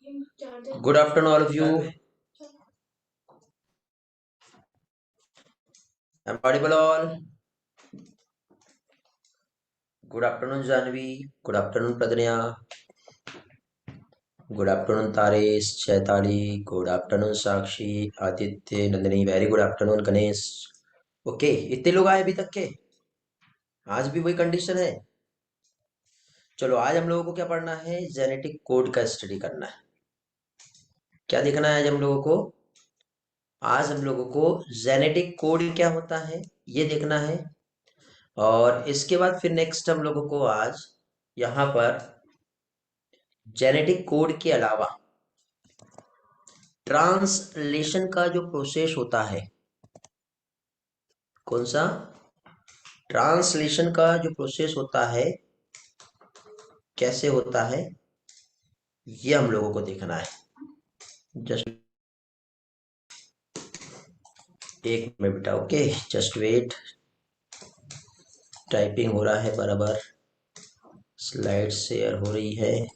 Good afternoon, all of you. I'm audible all. Good afternoon, Janvi. Good afternoon, Pradnya. Good afternoon, Taresh, Chaitali. Good afternoon, Sakshi, Aditya, Nandini. Very good afternoon, Ganesh. Okay, इतने लोग आए अभी तक के? आज भी वही condition है? चलो, आज हम लोगों को क्या पढ़ना है? जेनेटिक कोड का स्टडी करना है। क्या देखना है आज हम लोगों को? आज हम लोगों को जेनेटिक कोड क्या होता है ये देखना है। और इसके बाद फिर नेक्स्ट हम लोगों को आज यहाँ पर जेनेटिक कोड के अलावा ट्रांसलेशन का जो प्रोसेस होता है, कौन सा? ट्रांसलेशन का जो प्रोसेस होता है, कैसे होता है ये हम लोगों को देखना है। जस्ट एक मिनट बेटा, ओके, जस्ट वेट। टाइपिंग हो रहा है बराबर, स्लाइड शेयर हो रही है।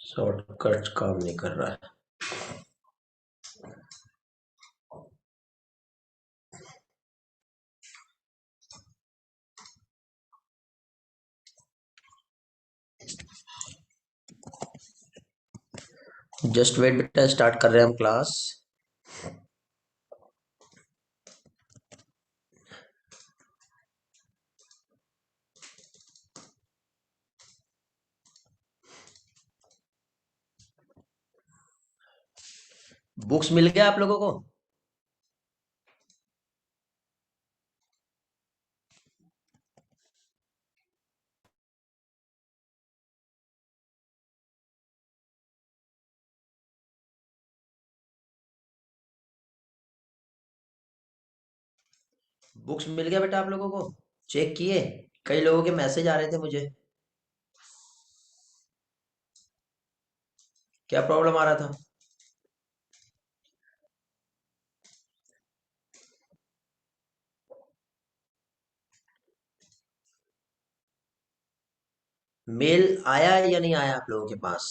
शॉर्टकट काम नहीं कर रहा है। जस्ट वेट बेटा, स्टार्ट कर रहे हैं हम क्लास। बुक्स मिल गया आप लोगों को? बुक्स मिल गया बेटा आप लोगों को? चेक किए? कई लोगों के मैसेज आ रहे थे मुझे। क्या प्रॉब्लम आ रहा था? मेल आया या नहीं आया आप लोगों के पास?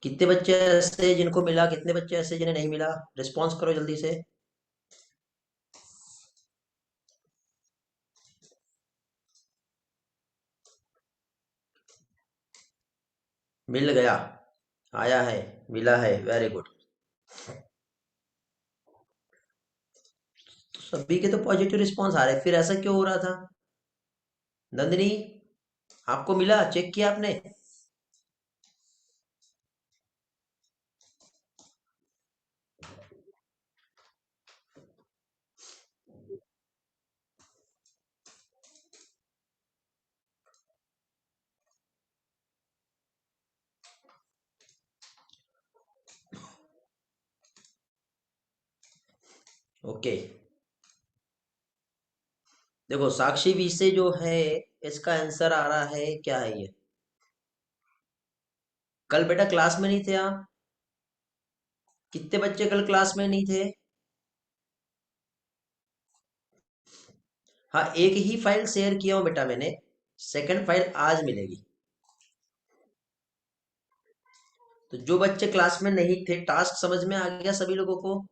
कितने बच्चे ऐसे जिनको मिला, कितने बच्चे ऐसे जिन्हें नहीं मिला? रिस्पॉन्स करो जल्दी से। मिल गया, आया है, मिला है, वेरी गुड। तो सभी के तो पॉजिटिव रिस्पॉन्स आ रहे, फिर ऐसा क्यों हो रहा था? नंदिनी, आपको मिला? चेक किया आपने? ओके, देखो साक्षी बी से जो है इसका आंसर आ रहा है, क्या है ये? कल बेटा क्लास में नहीं थे आप? कितने बच्चे कल क्लास में नहीं थे? हाँ, एक ही फाइल शेयर किया हूँ बेटा मैंने, सेकंड फाइल आज मिलेगी। तो जो बच्चे क्लास में नहीं थे, टास्क समझ में आ गया सभी लोगों को?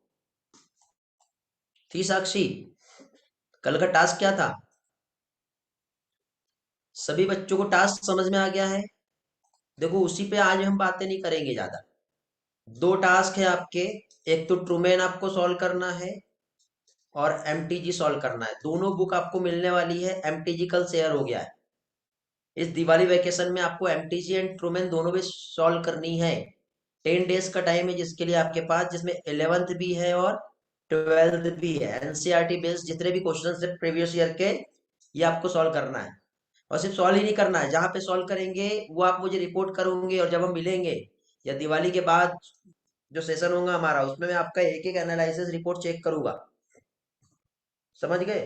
थी साक्षी? कल का टास्क क्या था? सभी बच्चों को टास्क समझ में आ गया है? देखो उसी पे आज हम बातें नहीं करेंगे ज्यादा। दो टास्क है आपके, एक तो ट्रूमेन आपको सॉल्व करना है और एमटीजी सॉल्व करना है। दोनों बुक आपको मिलने वाली है, एमटीजी कल शेयर हो गया है। इस दिवाली वेकेशन में आपको एमटीजी एंड ट्रूमेन दोनों भी सॉल्व करनी है। 10 डेज का टाइम है जिसके लिए आपके पास, जिसमें 11th भी है और 12th भी है। एनसीईआरटी बेस्ड जितने भी क्वेश्चन है प्रीवियस ईयर के, ये आपको सॉल्व करना है। और सिर्फ सॉल्व ही नहीं करना है, जहां पे सॉल्व करेंगे वो आप मुझे रिपोर्ट करोगे, और जब हम मिलेंगे या दिवाली के बाद जो सेशन होगा हमारा, उसमें मैं आपका एक एक एनालिसिस रिपोर्ट चेक करूंगा। समझ गए?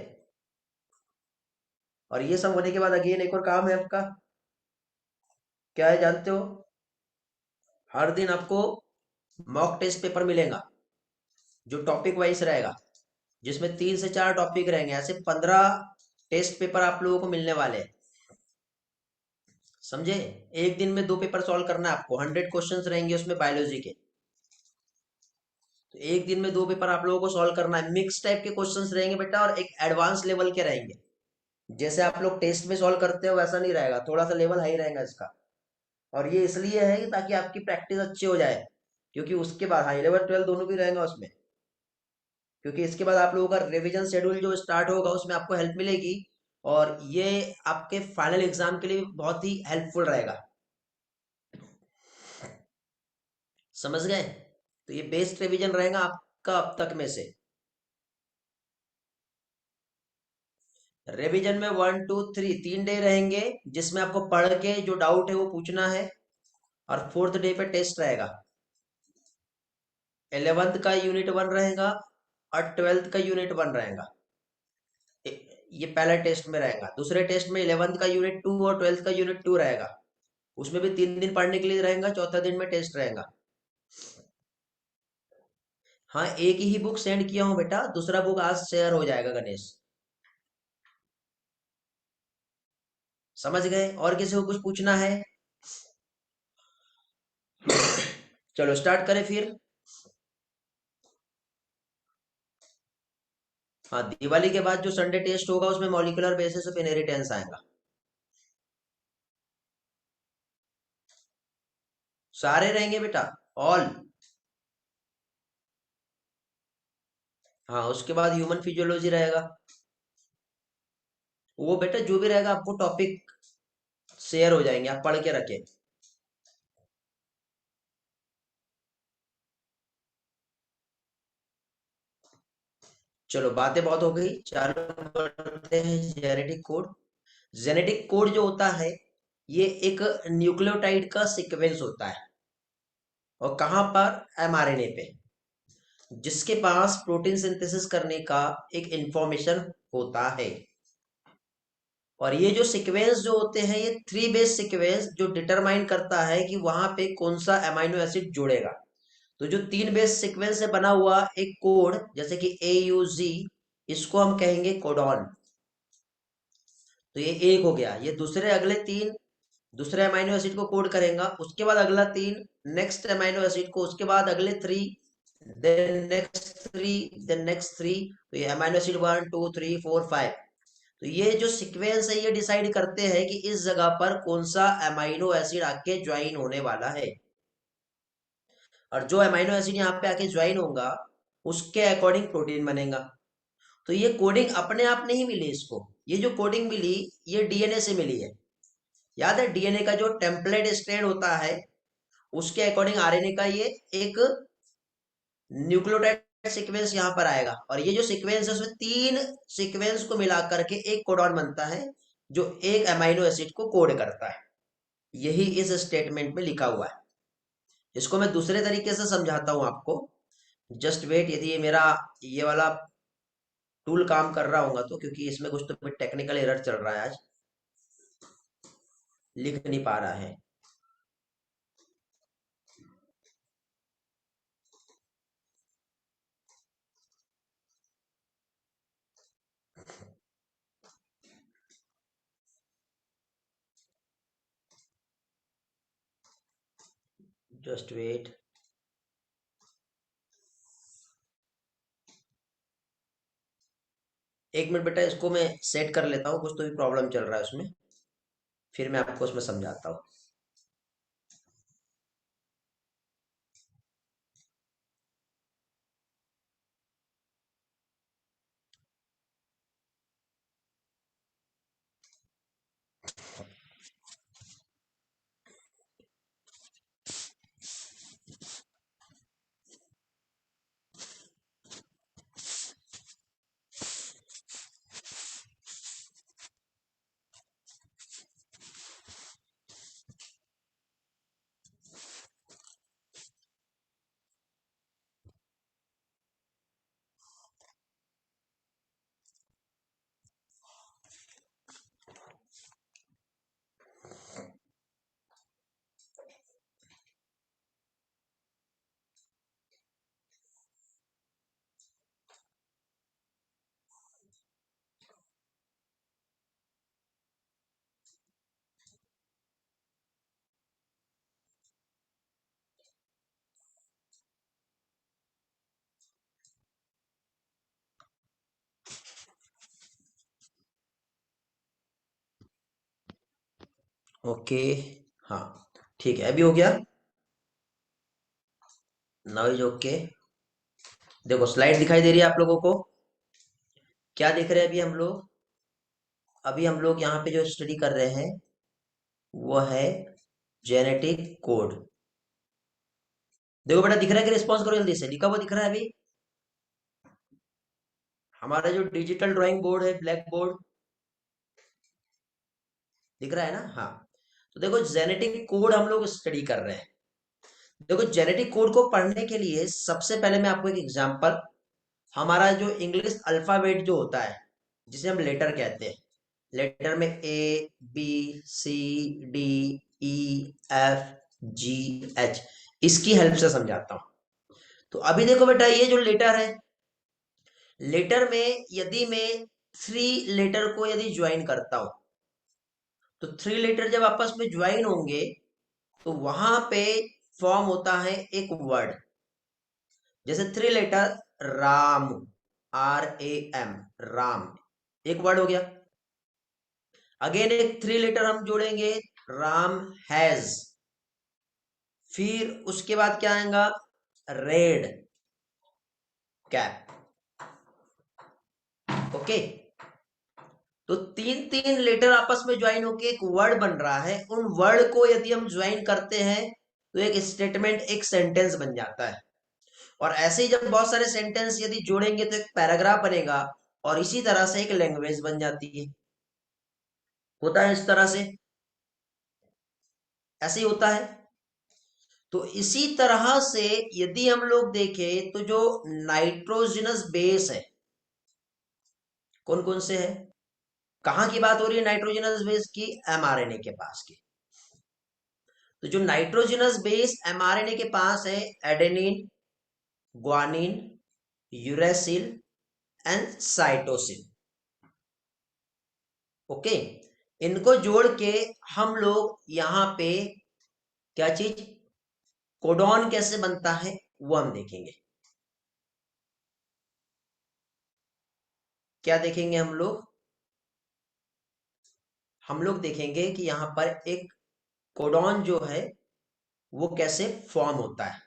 और ये सब होने के बाद अगेन एक और काम है आपका, क्या है जानते हो? हर दिन आपको मॉक टेस्ट पेपर मिलेगा, जो टॉपिक वाइज रहेगा, जिसमें 3 से 4 टॉपिक रहेंगे। ऐसे 15 टेस्ट पेपर आप लोगों को मिलने वाले हैं, समझे। एक दिन में 2 पेपर सॉल्व करना है आपको, 100 क्वेश्चंस रहेंगे उसमें बायोलॉजी के। तो एक दिन में 2 पेपर आप लोगों को सॉल्व करना है। मिक्स टाइप के क्वेश्चंस रहेंगे बेटा, और एक एडवांस लेवल के रहेंगे। जैसे आप लोग टेस्ट में सॉल्व करते हो वैसा नहीं रहेगा, थोड़ा सा लेवल हाई रहेगा इसका। और ये इसलिए है कि ताकि आपकी प्रैक्टिस अच्छी हो जाए, क्योंकि उसके बाद हाई लेवल 12 दोनों भी रहेगा उसमें। क्योंकि इसके बाद आप लोगों का रिवीजन शेड्यूल जो स्टार्ट होगा उसमें आपको हेल्प मिलेगी, और ये आपके फाइनल एग्जाम के लिए बहुत ही हेल्पफुल रहेगा। समझ गए। तो ये बेस्ट रिवीजन रहेगा आपका अब तक में से। रिवीजन में 1 2 3 3 डे रहेंगे, जिसमें आपको पढ़ के जो डाउट है वो पूछना है। और फोर्थ डे पे टेस्ट रहेगा। 11th का यूनिट 1 रहेगा, और 12th का यूनिट 1 रहेगा। ये पहला टेस्ट में रहेगा। दूसरे टेस्ट में 11th का यूनिट 2 और 12th का यूनिट 2 रहेगा। उसमें भी 3 दिन पढ़ने के लिए रहेगा, चौथा दिन में टेस्ट रहेगा। हाँ, एक ही बुक सेंड किया हूँ बेटा, दूसरा बुक आज शेयर हो जाएगा गणेश। समझ गए। और किसी को कुछ पूछना है? चलो स्टार्ट करें फिर। हाँ, दिवाली के बाद जो संडे टेस्ट होगा उसमें मॉलिक्यूलर बेसिस ऑफ इनहेरिटेंस आएगा। सारे रहेंगे बेटा, ऑल। हाँ, उसके बाद ह्यूमन फिजियोलॉजी रहेगा। वो बेटा जो भी रहेगा आपको टॉपिक शेयर हो जाएंगे, आप पढ़ के रखें। चलो बातें बहुत हो गई, चालू करते हैं जेनेटिक कोड। जेनेटिक कोड जो होता है, ये एक न्यूक्लियोटाइड का सीक्वेंस होता है। और कहाँ पर? एमआरएनए पे, जिसके पास प्रोटीन सिंथेसिस करने का एक इंफॉर्मेशन होता है। और ये जो सीक्वेंस जो होते हैं, ये 3 बेस सीक्वेंस जो डिटरमाइन करता है कि वहां पे कौन सा अमाइनो एसिड जुड़ेगा। तो जो 3 बेस सीक्वेंस से बना हुआ एक कोड, जैसे कि AUG, इसको हम कहेंगे कोडॉन। तो ये एक हो गया। ये दूसरे अगले 3 दूसरे अमाइनो एसिड को कोड करेगा, उसके बाद अगला 3 नेक्स्ट अमाइनो एसिड को, उसके बाद अगले 3, देन नेक्स्ट 3, देन नेक्स्ट 3। तो ये अमाइनो एसिड 1 2 3 4 5। तो ये जो सीक्वेंस है ये डिसाइड करते हैं कि इस जगह पर कौन सा अमाइनो एसिड आके ज्वाइन होने वाला है। और जो अमाइनो एसिड यहाँ पे आके ज्वाइन होगा, उसके अकॉर्डिंग प्रोटीन बनेगा। तो ये कोडिंग अपने आप नहीं मिली इसको, ये जो कोडिंग मिली ये डीएनए से मिली है। याद है, डीएनए का जो टेम्पलेट स्ट्रैंड होता है, उसके अकॉर्डिंग आरएनए का ये एक न्यूक्लियोटाइड सीक्वेंस यहाँ पर आएगा। और ये जो सीक्वेंस है उसमें 3 सीक्वेंस को मिला करके एक कोडॉन बनता है, जो एक अमाइनो एसिड को कोड करता है। यही इस स्टेटमेंट में लिखा हुआ है। इसको मैं दूसरे तरीके से समझाता हूं आपको। जस्ट वेट, यदि ये मेरा ये वाला टूल काम कर रहा होगा तो, क्योंकि इसमें कुछ तो टेक्निकल एरर चल रहा है आज, लिख नहीं पा रहा है। Just wait. एक मिनट बेटा, इसको मैं सेट कर लेता हूँ, कुछ तो भी प्रॉब्लम चल रहा है उसमें। फिर मैं आपको उसमें समझाता हूँ। ओके। हाँ ठीक है, अभी हो गया। Now is okay. देखो स्लाइड दिखाई दे रही है आप लोगों को? क्या देख रहे हैं अभी हम लोग? अभी हम लोग यहाँ पे जो स्टडी कर रहे हैं वो है जेनेटिक कोड। देखो बेटा, दिख रहा है कि? रिस्पॉन्स करो जल्दी से, लिखा हुआ दिख रहा है अभी? हमारा जो डिजिटल ड्राइंग बोर्ड है, ब्लैक बोर्ड, दिख रहा है ना? हाँ। तो देखो जेनेटिक कोड हम लोग स्टडी कर रहे हैं। देखो जेनेटिक कोड को पढ़ने के लिए सबसे पहले मैं आपको एक एग्जांपल, हमारा जो इंग्लिश अल्फाबेट जो होता है, जिसे हम लेटर कहते हैं, लेटर में A B C D E F G H, इसकी हेल्प से समझाता हूं। तो अभी देखो बेटा, ये जो लेटर है, लेटर में यदि मैं थ्री लेटर को यदि ज्वाइन करता हूं, तो थ्री लेटर जब आपस में ज्वाइन होंगे तो वहां पे फॉर्म होता है एक वर्ड। जैसे three letter Ram, R A M, Ram, एक वर्ड हो गया। अगेन एक थ्री लेटर हम जोड़ेंगे, राम हैज, फिर उसके बाद क्या आएगा? Red cap. ओके। तो तीन तीन लेटर आपस में ज्वाइन होके एक वर्ड बन रहा है। उन वर्ड को यदि हम ज्वाइन करते हैं तो एक स्टेटमेंट, एक सेंटेंस बन जाता है। और ऐसे ही जब बहुत सारे सेंटेंस यदि जोड़ेंगे तो एक पैराग्राफ बनेगा, और इसी तरह से एक लैंग्वेज बन जाती है। होता है इस तरह से, ऐसे ही होता है। तो इसी तरह से यदि हम लोग देखें तो जो नाइट्रोजनस बेस है, कौन कौन से है? कहां की बात हो रही है नाइट्रोजनस बेस की? एमआरएनए के पास की। तो जो नाइट्रोजनस बेस एमआरएनए के पास है, adenine, guanine, uracil and cytosine. Okay. इनको जोड़ के हम लोग यहाँ पे क्या चीज, कोडॉन कैसे बनता है वो हम देखेंगे। क्या देखेंगे हम लोग देखेंगे कि यहाँ पर एक कोडॉन जो है वो कैसे फॉर्म होता है।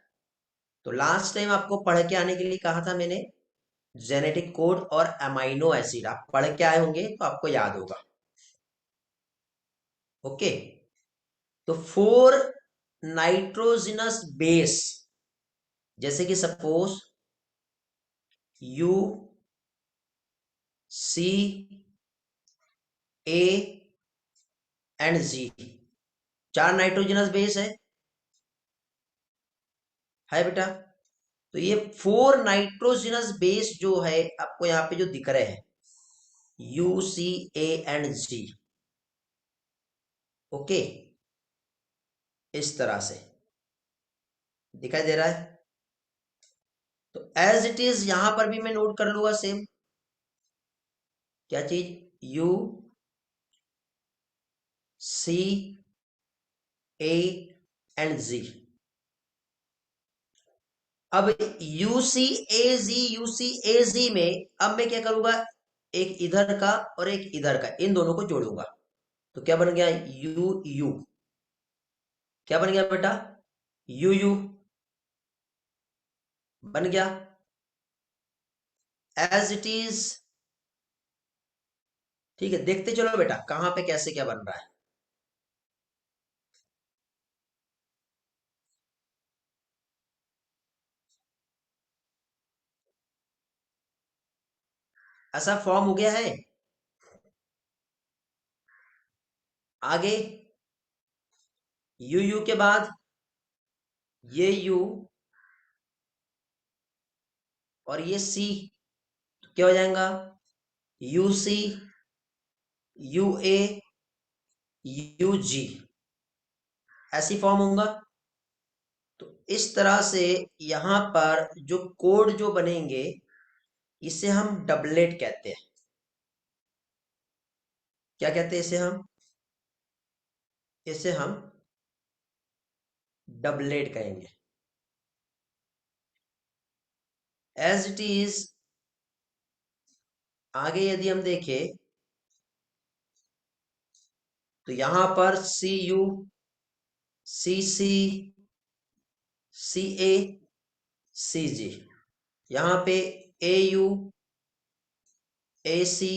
तो लास्ट टाइम आपको पढ़ के आने के लिए कहा था मैंने, जेनेटिक कोड और अमाइनो एसिड आप पढ़ के आए होंगे तो आपको याद होगा। ओके। तो फोर नाइट्रोजनस बेस, जैसे कि suppose U C A and G, चार नाइट्रोजनस बेस है बेटा। तो ये फोर नाइट्रोजनस बेस जो है आपको यहाँ पे जो दिख रहे हैं, U C A and G. Okay, इस तरह से दिखाई दे रहा है। तो एज इट इज यहां पर भी मैं नोट कर लूंगा सेम, क्या चीज, यू सी ए एंड जी। अब यूसी ए जी में अब मैं क्या करूंगा, एक इधर का और एक इधर का, इन दोनों को जोड़ूंगा। तो क्या बन गया? You you. क्या बन गया बेटा? यू यू बन गया। एज इट इज, ठीक है, देखते चलो बेटा कहां पे कैसे क्या बन रहा है। ऐसा फॉर्म हो गया है। आगे यू यू के बाद ये यू और ये सी, क्या हो जाएगा? U C, U A, U G, ऐसी फॉर्म होगा। तो इस तरह से यहां पर जो कोड जो बनेंगे, इसे हम डबलेट कहते हैं। क्या कहते हैं इसे हम? इसे हम डबलेट कहेंगे। एज इट इज आगे यदि हम देखें तो यहां पर सी U, C C, C A, C जी, यहां पे ए U, A C,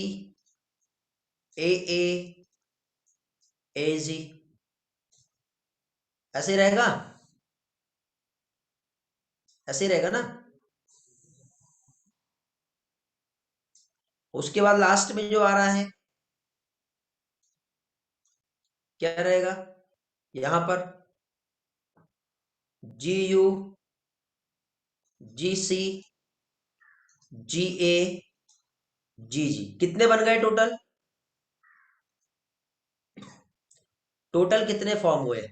A A, A G, ऐसे रहेगा, ऐसे रहेगा ना। उसके बाद लास्ट में जो आ रहा है क्या रहेगा, यहां पर जी U, G C, G A, जी जी, कितने बन गए टोटल, टोटल कितने फॉर्म हुए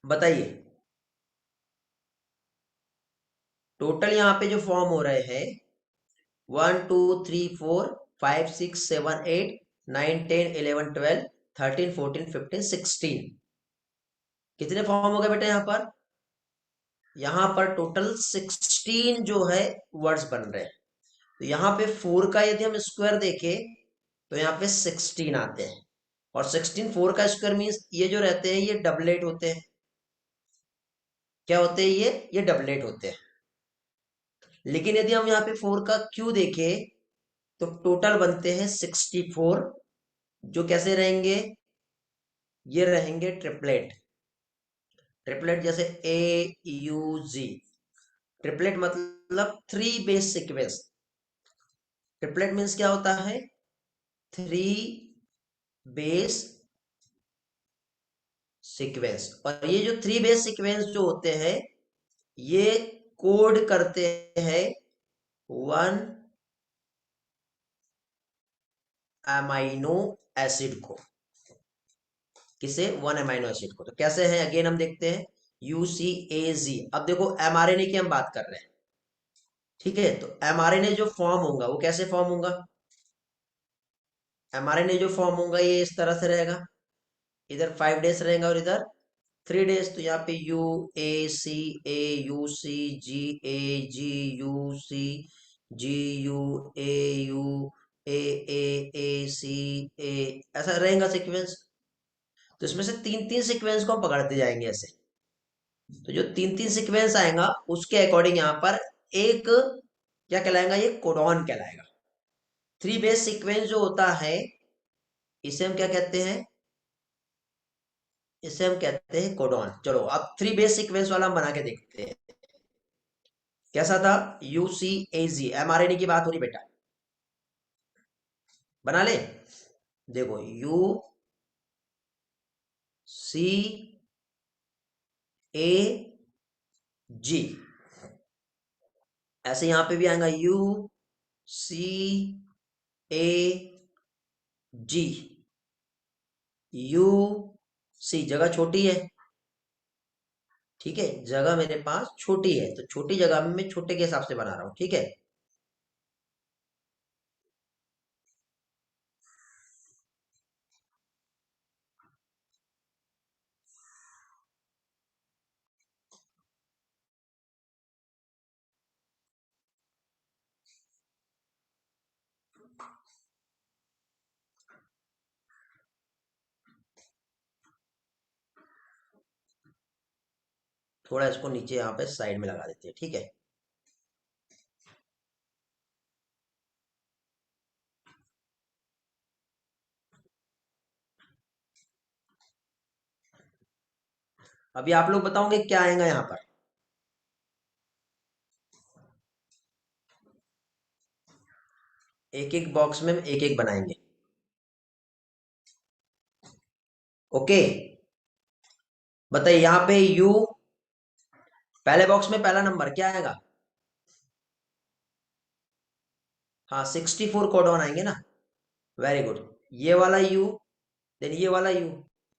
बताइए। टोटल यहाँ पे जो फॉर्म हो रहे हैं 1 2 3 4 5 6 7 8 9 10 11 12 13 14 15 16, कितने फॉर्म हो गए बेटा यहाँ पर, यहाँ पर टोटल 16 जो है वर्ड्स बन रहे हैं। तो यहाँ पे 4 का यदि हम स्क्वायर देखें तो यहाँ पे 16 आते हैं, और 16 4 का स्क्वायर मीन्स ये जो रहते हैं ये डबलेट होते हैं, क्या होते हैं ये डबलेट होते हैं। लेकिन यदि हम यहाँ पे 4 का क्यू देखें तो टोटल बनते हैं 64, जो कैसे रहेंगे, ये रहेंगे ट्रिपलेट, ट्रिपलेट जैसे ए यू जी, ट्रिपलेट मतलब three base sequence. Triplet means क्या होता है, थ्री बेस सीक्वेंस, और ये जो थ्री बेस सीक्वेंस जो होते हैं ये कोड करते हैं वन अमाइनो एसिड को, किसे, वन अमाइनो एसिड को। तो कैसे है अगेन हम देखते हैं, यूसीएजी। अब देखो एमआरएनए की हम बात कर रहे हैं, ठीक है, तो एमआरएनए जो फॉर्म होगा वो कैसे फॉर्म होगा, एमआरएनए जो फॉर्म होगा ये इस तरह से रहेगा, इधर 5 डेज रहेगा और इधर 3 डेज। तो यहाँ पे U A C, A U C, G A, G U C, G U, A U, A A, A C, A, ऐसा रहेगा सीक्वेंस। तो इसमें से तीन तीन सीक्वेंस को हम पकड़ते जाएंगे ऐसे। तो जो तीन तीन सीक्वेंस आएगा उसके अकॉर्डिंग यहाँ पर एक क्या कहलाएगा, ये कोडॉन कहलाएगा। थ्री बेस सीक्वेंस जो होता है इसे हम क्या कहते हैं, इसे हम कहते हैं कोडॉन। चलो अब थ्री बेस सीक्वेंस वाला हम बना के देखते हैं, कैसा था, यूसीएजी, एमआरएनए की बात हो रही बेटा, बना ले। देखो यू सी ए जी, ऐसे यहां पे भी आएगा U C A G, U सी, जगह छोटी है, ठीक है, जगह मेरे पास छोटी है तो छोटी जगह में मैं छोटे के हिसाब से बना रहा हूं, ठीक है। थोड़ा इसको नीचे यहाँ पे साइड में लगा देते हैं, ठीक है। अभी आप लोग बताओगे क्या आएगा यहाँ पर, एक एक बॉक्स में एक एक बनाएंगे, ओके। बताइए यहाँ पे यू, पहले बॉक्स में पहला नंबर क्या आएगा, हाँ 64 कोडॉन आएंगे ना, वेरी गुड। ये वाला यू, देन ये वाला यू,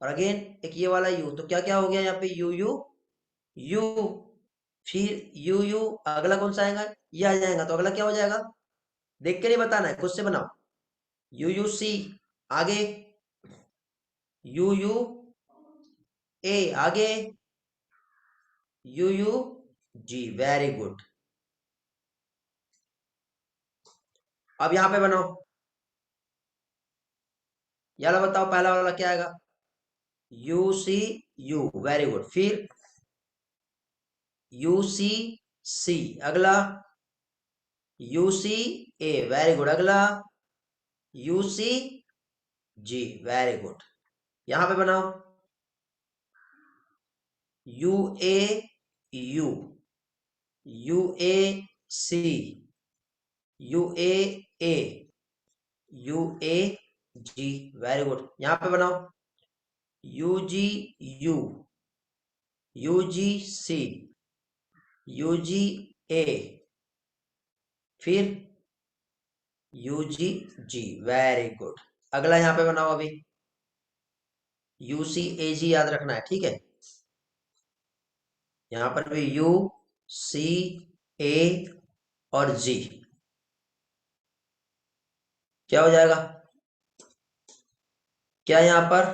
और अगेन एक ये वाला यू, तो क्या क्या हो गया यहाँ पे, यू यू यू, फिर यू यू, अगला कौन सा आएगा, ये आ जाएगा, तो अगला क्या हो जाएगा, देख के नहीं बताना है, खुद से बनाओ। यू यू सी, आगे यू यू ए, आगे U U G, very good. अब यहाँ पे बनाओ, याला बताओ पहला वाला क्या आएगा? U C U, very good. फिर यू सी सी, अगला U C A, very good. अगला U C G, very good. यहां पे बनाओ U A U, U A C, U A A, U A G, very good. यहां पे बनाओ U G U, U G C, U G A, फिर U G G, very good. अगला यहां पे बनाओ अभी यू सी ए जी, याद रखना है, ठीक है। यहां पर भी यू सी ए और जी, क्या हो जाएगा? क्या यहां पर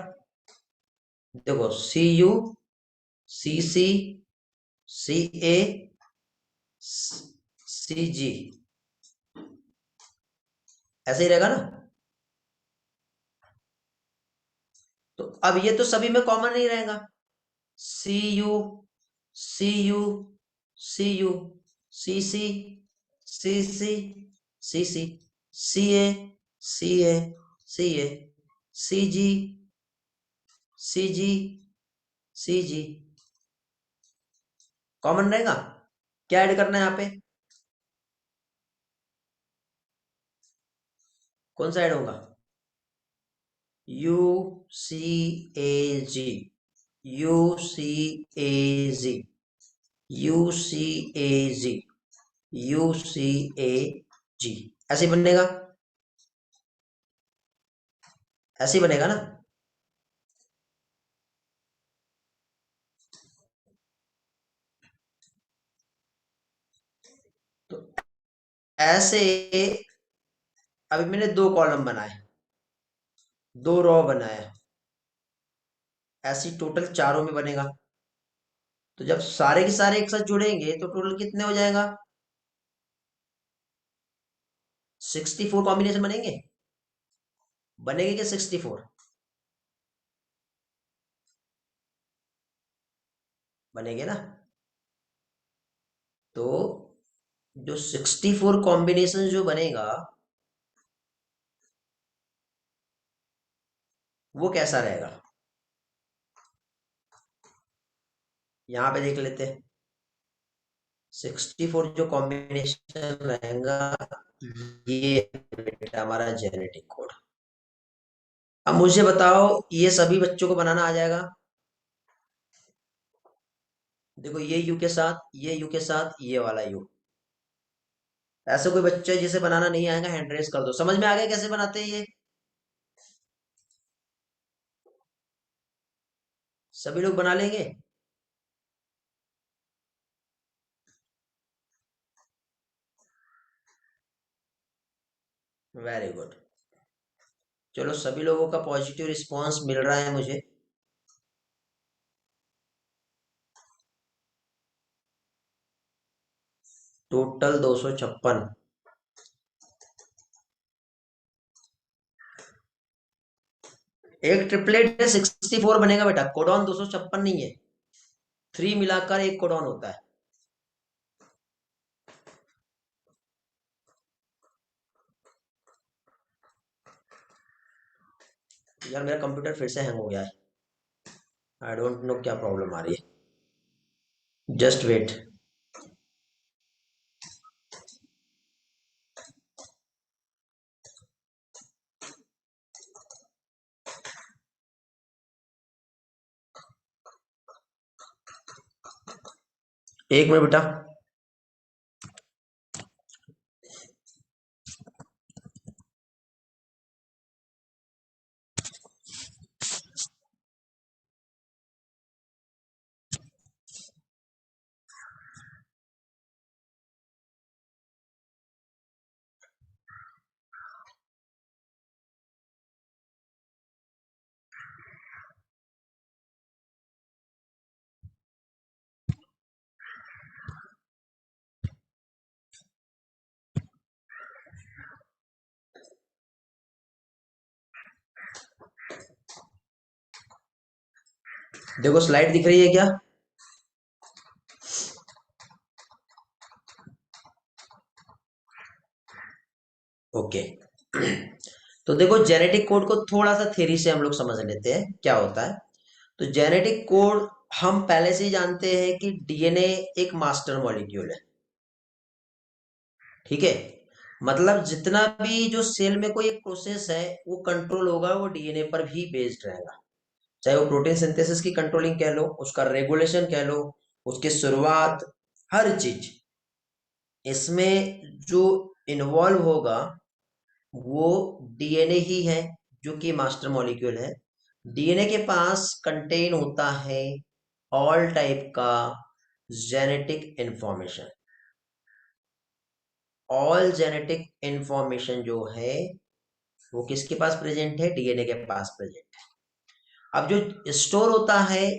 देखो सी U C C C A C जी, ऐसे ही रहेगा ना? तो अब ये तो सभी में कॉमन नहीं रहेगा। C U C U C U, C C C C C C, C A C A C A, C G C G C G, common रहेगा। क्या ऐड करना है यहाँ पे? कौन सा ऐड होगा? U C A G, U C A G, U C A G, U C A G, ऐसे ही बनेगा, ऐसे ही बनेगा ना? तो ऐसे अभी मैंने दो कॉलम बनाए, दो रो बनाया, ऐसी टोटल चारों में बनेगा। तो जब सारे के सारे एक साथ जुड़ेंगे तो टोटल कितने हो जाएगा? 64 कॉम्बिनेशन बनेंगे। बनेंगे क्या 64? बनेंगे ना? तो जो 64 कॉम्बिनेशन जो बनेगा वो कैसा रहेगा? यहाँ पे देख लेते हैं। 64 जो कॉम्बिनेशन रहेगा, ये है बेटा हमारा जेनेटिक कोड। अब मुझे बताओ ये सभी बच्चों को बनाना आ जाएगा? देखो ये यू के साथ, ये यू के साथ, ये वाला यू। ऐसा कोई बच्चा है जिसे बनाना नहीं आएगा? हैंड रेस कर दो। समझ में आ गया कैसे बनाते हैं ये? सभी लोग बना लेंगे? Very good. चलो सभी लोगों का पॉजिटिव रिस्पांस मिल रहा है मुझे। टोटल 256। एक ट्रिपलेट है 64 बनेगा बेटा, कोडॉन 256 नहीं है। 3 मिलाकर एक कोडॉन होता है। यार मेरा कंप्यूटर फिर से हैंग हो गया है। आई डोंट नो क्या प्रॉब्लम आ रही है। Just wait. एक मिनट बेटा। देखो स्लाइड दिख रही है क्या? ओके। तो देखो जेनेटिक कोड को थोड़ा सा थ्योरी से हम लोग समझ लेते हैं क्या होता है। तो जेनेटिक कोड हम पहले से ही जानते हैं कि डीएनए एक मास्टर मॉलिक्यूल है। ठीक है, मतलब जितना भी जो सेल में कोई एक प्रोसेस है वो कंट्रोल होगा वो डीएनए पर भी बेस्ड रहेगा। चाहे वो प्रोटीन सिंथेसिस की कंट्रोलिंग कह लो, उसका रेगुलेशन कह लो, उसकी शुरुआत, हर चीज इसमें जो इन्वॉल्व होगा वो डीएनए ही है, जो कि मास्टर मॉलिक्यूल है। डीएनए के पास कंटेन होता है ऑल टाइप का genetic information. All genetic information जो है वो किसके पास प्रेजेंट है? डीएनए के पास प्रेजेंट है। अब जो स्टोर होता है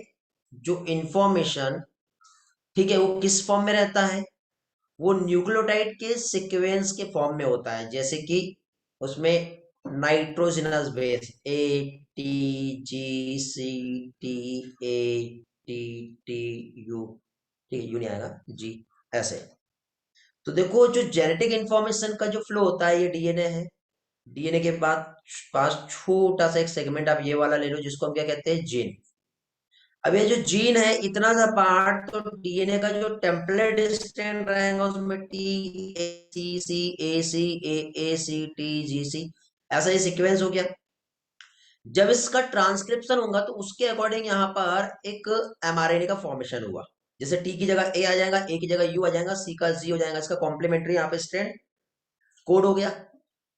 जो इंफॉर्मेशन, ठीक है, वो किस फॉर्म में रहता है? वो न्यूक्लियोटाइड के सीक्वेंस के फॉर्म में होता है। जैसे कि उसमें nitrogenous base A T G C T A T T U, ठीक है, यू नहीं आएगा, जी, ऐसे। तो देखो जो जेनेटिक इंफॉर्मेशन का जो फ्लो होता है ये डीएनए है। डीएनए के बाद पास छोटा सा एक सेगमेंट आप ये वाला ले लो जिसको हम क्या कहते हैं? जीन। अब ये जो जीन है इतना सा पार्ट, तो डीएनए का जो टेम्पलेट स्ट्रैंड रहेगा उसमें T A C A C T G सी, ऐसा ही सीक्वेंस हो गया। जब इसका ट्रांसक्रिप्शन होगा तो उसके अकॉर्डिंग यहाँ पर एक एमआरएनए का फॉर्मेशन हुआ। जैसे टी की जगह ए आ जाएगा, ए की जगह यू आ जाएगा, सी का जी हो जाएगा, इसका कॉम्प्लीमेंट्री यहाँ पे स्ट्रैंड कोड हो गया,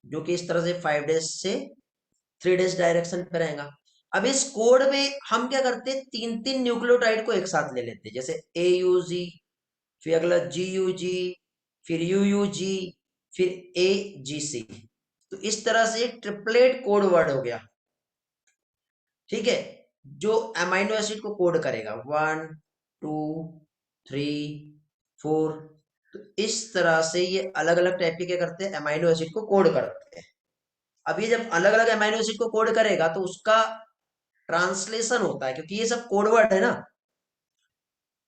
जो कि इस तरह से 5 डेज से 3 डेज डायरेक्शन पे रहेगा। अब इस कोड में हम क्या करते हैं? तीन तीन न्यूक्लियोटाइड को एक साथ ले लेते हैं, जैसे ए यू जी, फिर अगला जी यू जी, फिर यू यू जी, फिर ए जी सी। तो इस तरह से ट्रिपलेट कोड वर्ड हो गया। ठीक है, जो अमाइनो एसिड को कोड करेगा 1 2 3 4। तो इस तरह से ये अलग अलग टाइप के क्या करते हैं? अमाइनो एसिड को कोड करते हैं। अब ये जब अलग अलग अमाइनो एसिड को कोड करेगा तो उसका ट्रांसलेशन होता है, क्योंकि ये सब कोड वर्ड है ना।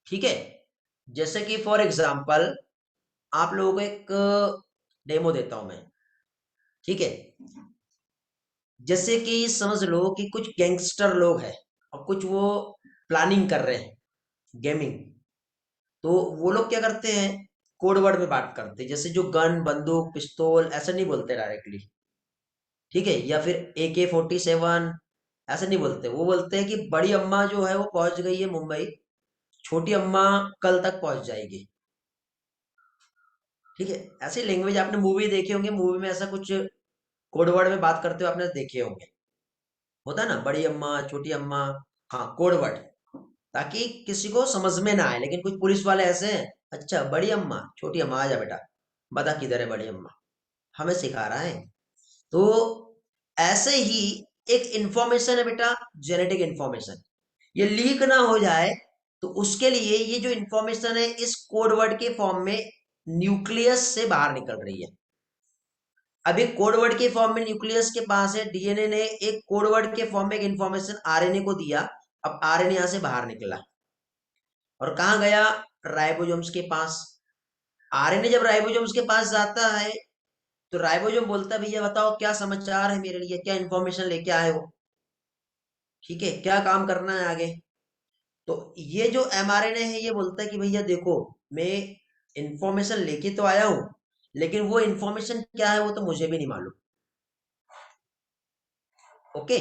ठीक है, जैसे कि फॉर एग्जांपल आप लोगों को एक डेमो देता हूं मैं। ठीक है, जैसे कि समझ लो कि कुछ गैंगस्टर लोग हैं और कुछ वो प्लानिंग कर रहे हैं गेमिंग। तो वो लोग क्या करते हैं? कोड वर्ड में बात करते हैं, जैसे जो गन बंदूक पिस्तौल ऐसा नहीं बोलते डायरेक्टली। ठीक है, या फिर AK-47 ऐसा नहीं बोलते। वो बोलते हैं कि बड़ी अम्मा जो है वो पहुंच गई है मुंबई, छोटी अम्मा कल तक पहुंच जाएगी। ठीक है, ऐसी लैंग्वेज आपने मूवी देखे होंगे, मूवी में ऐसा कुछ कोड वर्ड में बात करते हुए आपने देखे होंगे। होता है ना, बड़ी अम्मा छोटी अम्मा। हाँ, कोड वर्ड, ताकि किसी को समझ में ना आए। लेकिन कुछ पुलिस वाले ऐसे हैं, अच्छा बड़ी अम्मा छोटी अम्मा आ जा बेटा, बता किधर है बड़ी अम्मा, हमें सिखा रहा है। तो ऐसे ही एक इंफॉर्मेशन है बेटा, जेनेटिक इंफॉर्मेशन, ये लीक ना हो जाए तो उसके लिए ये जो इंफॉर्मेशन है इस कोड वर्ड के फॉर्म में न्यूक्लियस से बाहर निकल रही है। अभी कोड वर्ड के फॉर्म में न्यूक्लियस के पास है, डीएनए ने एक कोड वर्ड के फॉर्म में एक इंफॉर्मेशन आरएनए को दिया। अब आरएनए यहां से बाहर निकला और कहा गया? राइबोसोम्स के पास। आरएनए जब राइबोसोम्स के पास जाता है तो राइबोसोम बोलता है भैया बताओ क्या समाचार है मेरे लिए, क्या इंफॉर्मेशन लेके आए हो, ठीक है, क्या काम करना है आगे। तो ये जो एमआरएनए है ये बोलता है कि भैया देखो, मैं इंफॉर्मेशन लेके तो आया हूं, लेकिन वो इंफॉर्मेशन क्या है वो तो मुझे भी नहीं मालूम। ओके,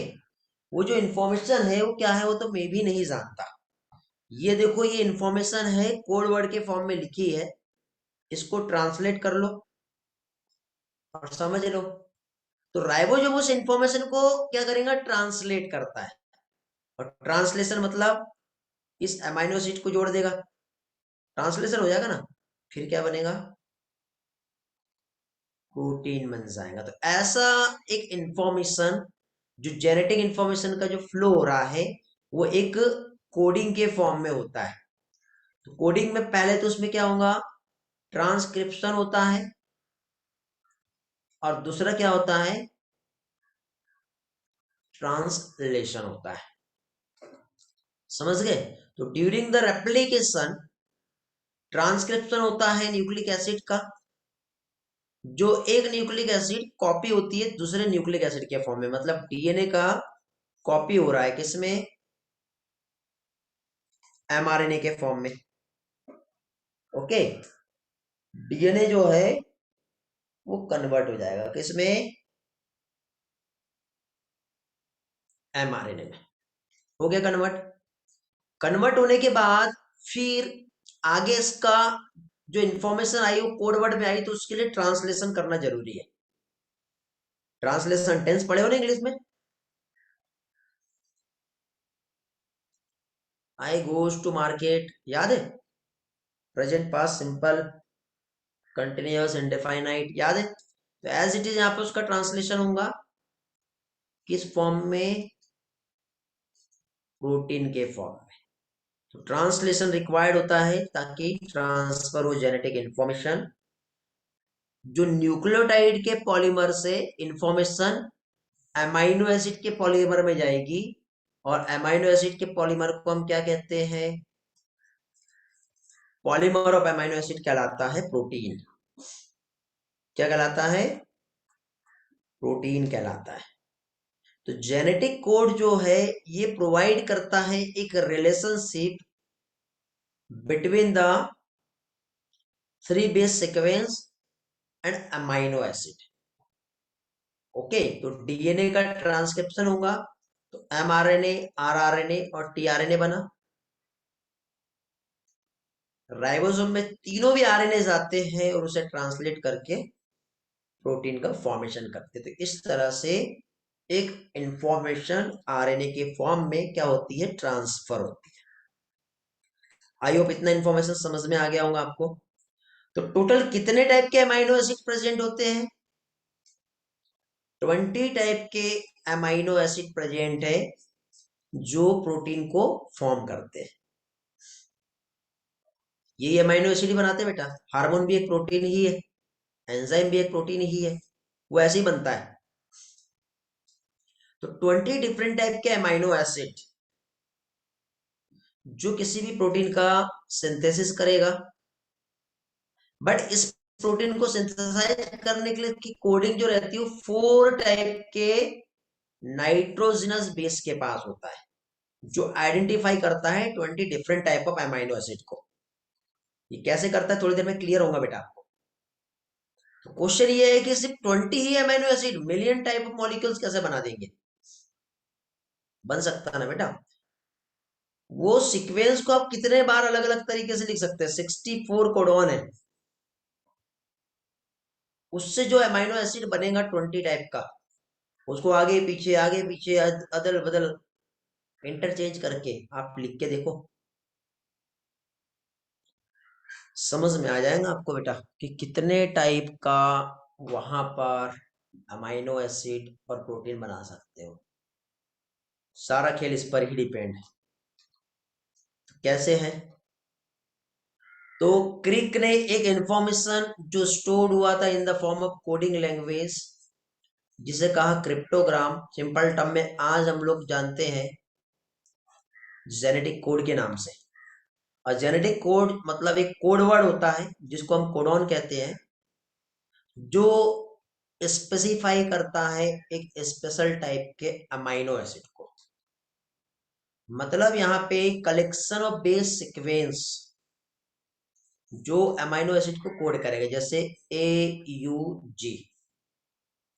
वो जो इंफॉर्मेशन है वो क्या है वो तो मैं भी नहीं जानता। ये देखो ये इंफॉर्मेशन है कोड वर्ड के फॉर्म में लिखी है, इसको ट्रांसलेट कर लो और समझ लो। तो राइबोसोम उस इंफॉर्मेशन को क्या करेगा? ट्रांसलेट करता है। और ट्रांसलेशन मतलब इस अमाइनो एसिड को जोड़ देगा, ट्रांसलेशन हो जाएगा ना, फिर क्या बनेगा? प्रोटीन बन जाएगा। तो ऐसा एक इंफॉर्मेशन, जो जेनेटिक इंफॉर्मेशन का जो फ्लो हो रहा है वो एक कोडिंग के फॉर्म में होता है। तो कोडिंग में पहले तो उसमें क्या होगा? ट्रांसक्रिप्शन होता है, और दूसरा क्या होता है? ट्रांसलेशन होता है। समझ गए? तो ड्यूरिंग द रेप्लिकेशन ट्रांसक्रिप्शन होता है न्यूक्लिक एसिड का, जो एक न्यूक्लिक एसिड कॉपी होती है दूसरे न्यूक्लिक एसिड के फॉर्म में, मतलब डीएनए का कॉपी हो रहा है किसमें? एमआरएनए के फॉर्म में। ओके, डीएनए जो है वो कन्वर्ट हो जाएगा किसमें? एमआरएनए में। हो गया कन्वर्ट। कन्वर्ट होने के बाद फिर आगे इसका जो इंफॉर्मेशन आई वो कोड वर्ड में आई, तो उसके लिए ट्रांसलेशन करना जरूरी है। ट्रांसलेशन टेंस पढ़े हो ना इंग्लिश में? आई गोज टू मार्केट, याद है? Present past simple, continuous, indefinite, याद है? तो एज इट इज यहाँ पे उसका ट्रांसलेशन होगा किस फॉर्म में? प्रोटीन के फॉर्म में। तो ट्रांसलेशन रिक्वायर्ड होता है ताकि ट्रांसफर हो जेनेटिक इंफॉर्मेशन, जो न्यूक्लियोटाइड के पॉलीमर से इंफॉर्मेशन अमाइनो एसिड के पॉलीमर में जाएगी, और अमाइनो एसिड के पॉलीमर को हम क्या कहते हैं? पॉलीमर ऑफ अमाइनो एसिड कहलाता है प्रोटीन। क्या कहलाता है? प्रोटीन कहलाता है। तो जेनेटिक कोड जो है ये प्रोवाइड करता है एक relationship between the three base sequence and amino acid. Okay, तो डीएनए का ट्रांसक्रिप्शन होगा तो एमआरएनए, आरआरएनए और टीआरएनए बना। राइबोसोम में तीनों भी आरएनए आते हैं और उसे ट्रांसलेट करके प्रोटीन का फॉर्मेशन करते हैं। तो इस तरह से एक इंफॉर्मेशन आरएनए के फॉर्म में क्या होती है? ट्रांसफर होती है। आई होप इतना इंफॉर्मेशन समझ में आ गया होगा आपको। तो टोटल कितने टाइप के अमाइनो एसिड प्रेजेंट होते हैं? 20 टाइप के अमाइनो एसिड प्रेजेंट है जो प्रोटीन को फॉर्म करते हैं। यही अमाइनो एसिड ही बनाते हैं बेटा। हार्मोन भी एक प्रोटीन ही है, एंजाइम भी एक प्रोटीन ही है, वो ऐसे ही बनता है। तो 20 डिफरेंट टाइप के अमाइनो एसिड जो किसी भी प्रोटीन का सिंथेसिस करेगा, बट इस प्रोटीन को सिंथेसाइज करने के लिए की कोडिंग जो रहती है वो 4 टाइप के नाइट्रोजनस बेस के पास होता है, जो आइडेंटिफाई करता है 20 different type of amino acid को। ये कैसे करता है थोड़ी देर में क्लियर होगा बेटा आपको। तो क्वेश्चन ये है कि सिर्फ 20 ही amino acid million type of molecules कैसे बना देंगे? बन सकता है ना बेटा। वो सीक्वेंस को आप कितने बार अलग अलग तरीके से लिख सकते हैं? 64 कोडॉन है, उससे जो अमाइनो एसिड बनेगा 20 टाइप का, उसको आगे पीछे अदल बदल इंटरचेंज करके आप लिख के देखो, समझ में आ जाएगा आपको बेटा कि कितने टाइप का वहां पर अमाइनो एसिड और प्रोटीन बना सकते हो। सारा खेल इस पर ही डिपेंड है। तो कैसे है? तो क्रिक ने एक इंफॉर्मेशन जो स्टोर्ड हुआ था in the form of coding language, जिसे कहा क्रिप्टोग्राम, सिंपल टर्म में आज हम लोग जानते हैं जेनेटिक कोड के नाम से। और जेनेटिक कोड मतलब एक कोड वर्ड होता है जिसको हम कोडॉन कहते हैं, जो स्पेसिफाई करता है एक स्पेशल टाइप के अमाइनो एसिड को। मतलब यहाँ पे कलेक्शन ऑफ बेस सीक्वेंस जो अमाइनो एसिड को कोड करेगा, जैसे AUG,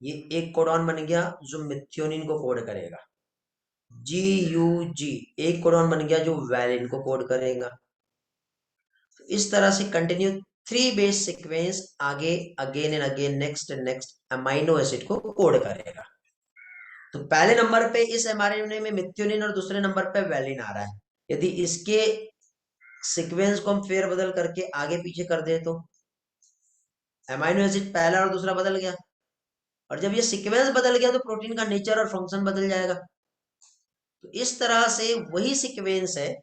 ये एक कोडॉन बन गया जो मिथ्योनिन को कोड करेगा। GUG एक कोडॉन बन गया जो वैलिन को कोड करेगा। तो इस तरह से कंटिन्यू 3 बेस सीक्वेंस आगे again and again next and next amino acid को कोड करेगा। तो पहले नंबर पे इस एमआरएनए में मिथ्योनिन और दूसरे नंबर पे वैलिन आ रहा है। यदि इसके सीक्वेंस को हम फेर बदल करके आगे पीछे कर दे तो अमाइनो एसिड पहला और दूसरा बदल गया, और जब ये सीक्वेंस बदल गया तो प्रोटीन का नेचर और फंक्शन बदल जाएगा। तो इस तरह से वही सीक्वेंस है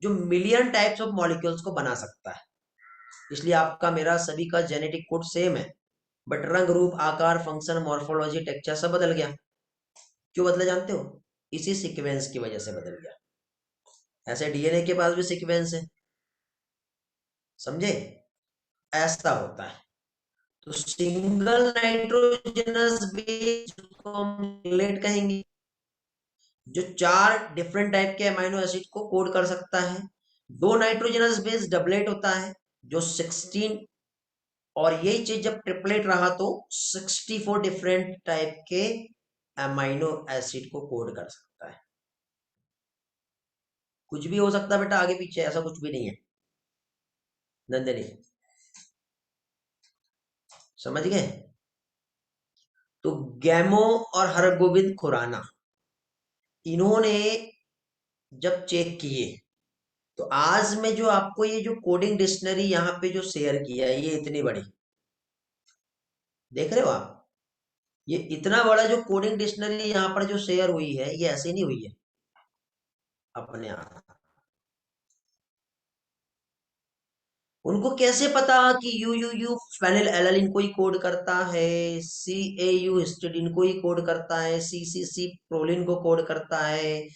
जो मिलियन टाइप्स ऑफ मॉलिक्यूल्स को बना सकता है। इसलिए आपका मेरा सभी का जेनेटिक कोड सेम है, बट रंग रूप आकार फंक्शन मॉर्फोलॉजी टेक्सचर सब बदल गया। क्यों बदले जानते हो? इसी सीक्वेंस की वजह से बदल गया। ऐसे डीएनए के पास भी सीक्वेंस है, समझे? ऐसा होता है। तो सिंगल नाइट्रोजनस बेस को हम न्यूक्लियोटाइड कहेंगे, जो 4 डिफरेंट टाइप के अमीनो एसिड को कोड कर सकता है। 2 नाइट्रोजनस बेस डबलेट होता है जो 16, और यही चीज जब ट्रिपलेट रहा तो 64 डिफरेंट टाइप के अमीनो एसिड को कोड कर सकता है। कुछ भी हो सकता है बेटा, आगे पीछे ऐसा कुछ भी नहीं है। नंदनी, समझ गए? तो गैमो और हरगोविंद खुराना, इन्होंने जब चेक किए, तो आज में जो आपको ये जो कोडिंग डिक्शनरी यहाँ पे जो शेयर किया है, ये इतनी बड़ी, देख रहे हो आप? ये इतना बड़ा जो कोडिंग डिक्शनरी यहाँ पर जो शेयर हुई है, ये ऐसे नहीं हुई है अपने आप। उनको कैसे पता कि U U U phenylalanine को ही कोड करता है, सी ए यू हिस्टिडीन को ही कोड करता है, सी सी सी प्रोलिन को कोड करता है,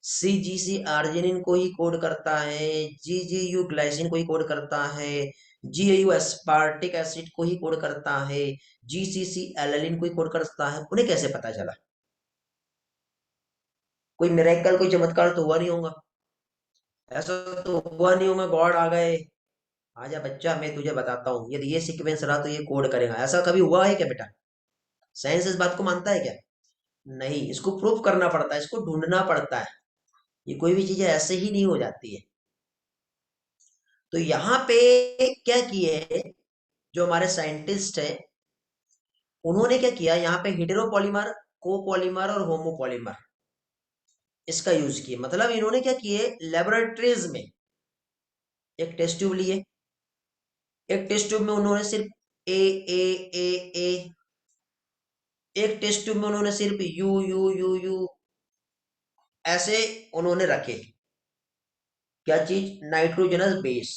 सी जी सी आर्जिनिन को ही कोड करता है, जी जी यू ग्लाइसिन को ही कोड करता है, जी ए यू एस्पार्टिक एसिड को ही कोड करता है, जी सी सी एलानिन को ही कोड करता है? उन्हें कैसे पता चला? कोई मिरेकल, कोई चमत्कार तो हुआ नहीं होगा। ऐसा तो हुआ नहीं होगा गॉड आ गए, आजा बच्चा मैं तुझे बताता हूँ, यदि ये सीक्वेंस रहा तो ये कोड करेगा, ऐसा कभी हुआ है क्या बेटा? साइंस इस बात को मानता है क्या? नहीं, इसको प्रूव करना पड़ता है, इसको ढूंढना पड़ता है। ये कोई भी चीजें ऐसे ही नहीं हो जाती है। तो यहाँ पे क्या किए जो हमारे साइंटिस्ट है, उन्होंने क्या किया, यहाँ पे हेटेरोपॉलीमर, कोपॉलीमर और होमोपॉलीमर, इसका यूज किए। मतलब इन्होंने क्या किए, लेबोरेटरीज में एक टेस्ट ट्यूब लिए, एक टेस्ट ट्यूब में उन्होंने सिर्फ ए ए ए ए, एक टेस्ट ट्यूब में उन्होंने सिर्फ यू यू यू यू, ऐसे उन्होंने रखे, क्या चीज, नाइट्रोजनस बेस।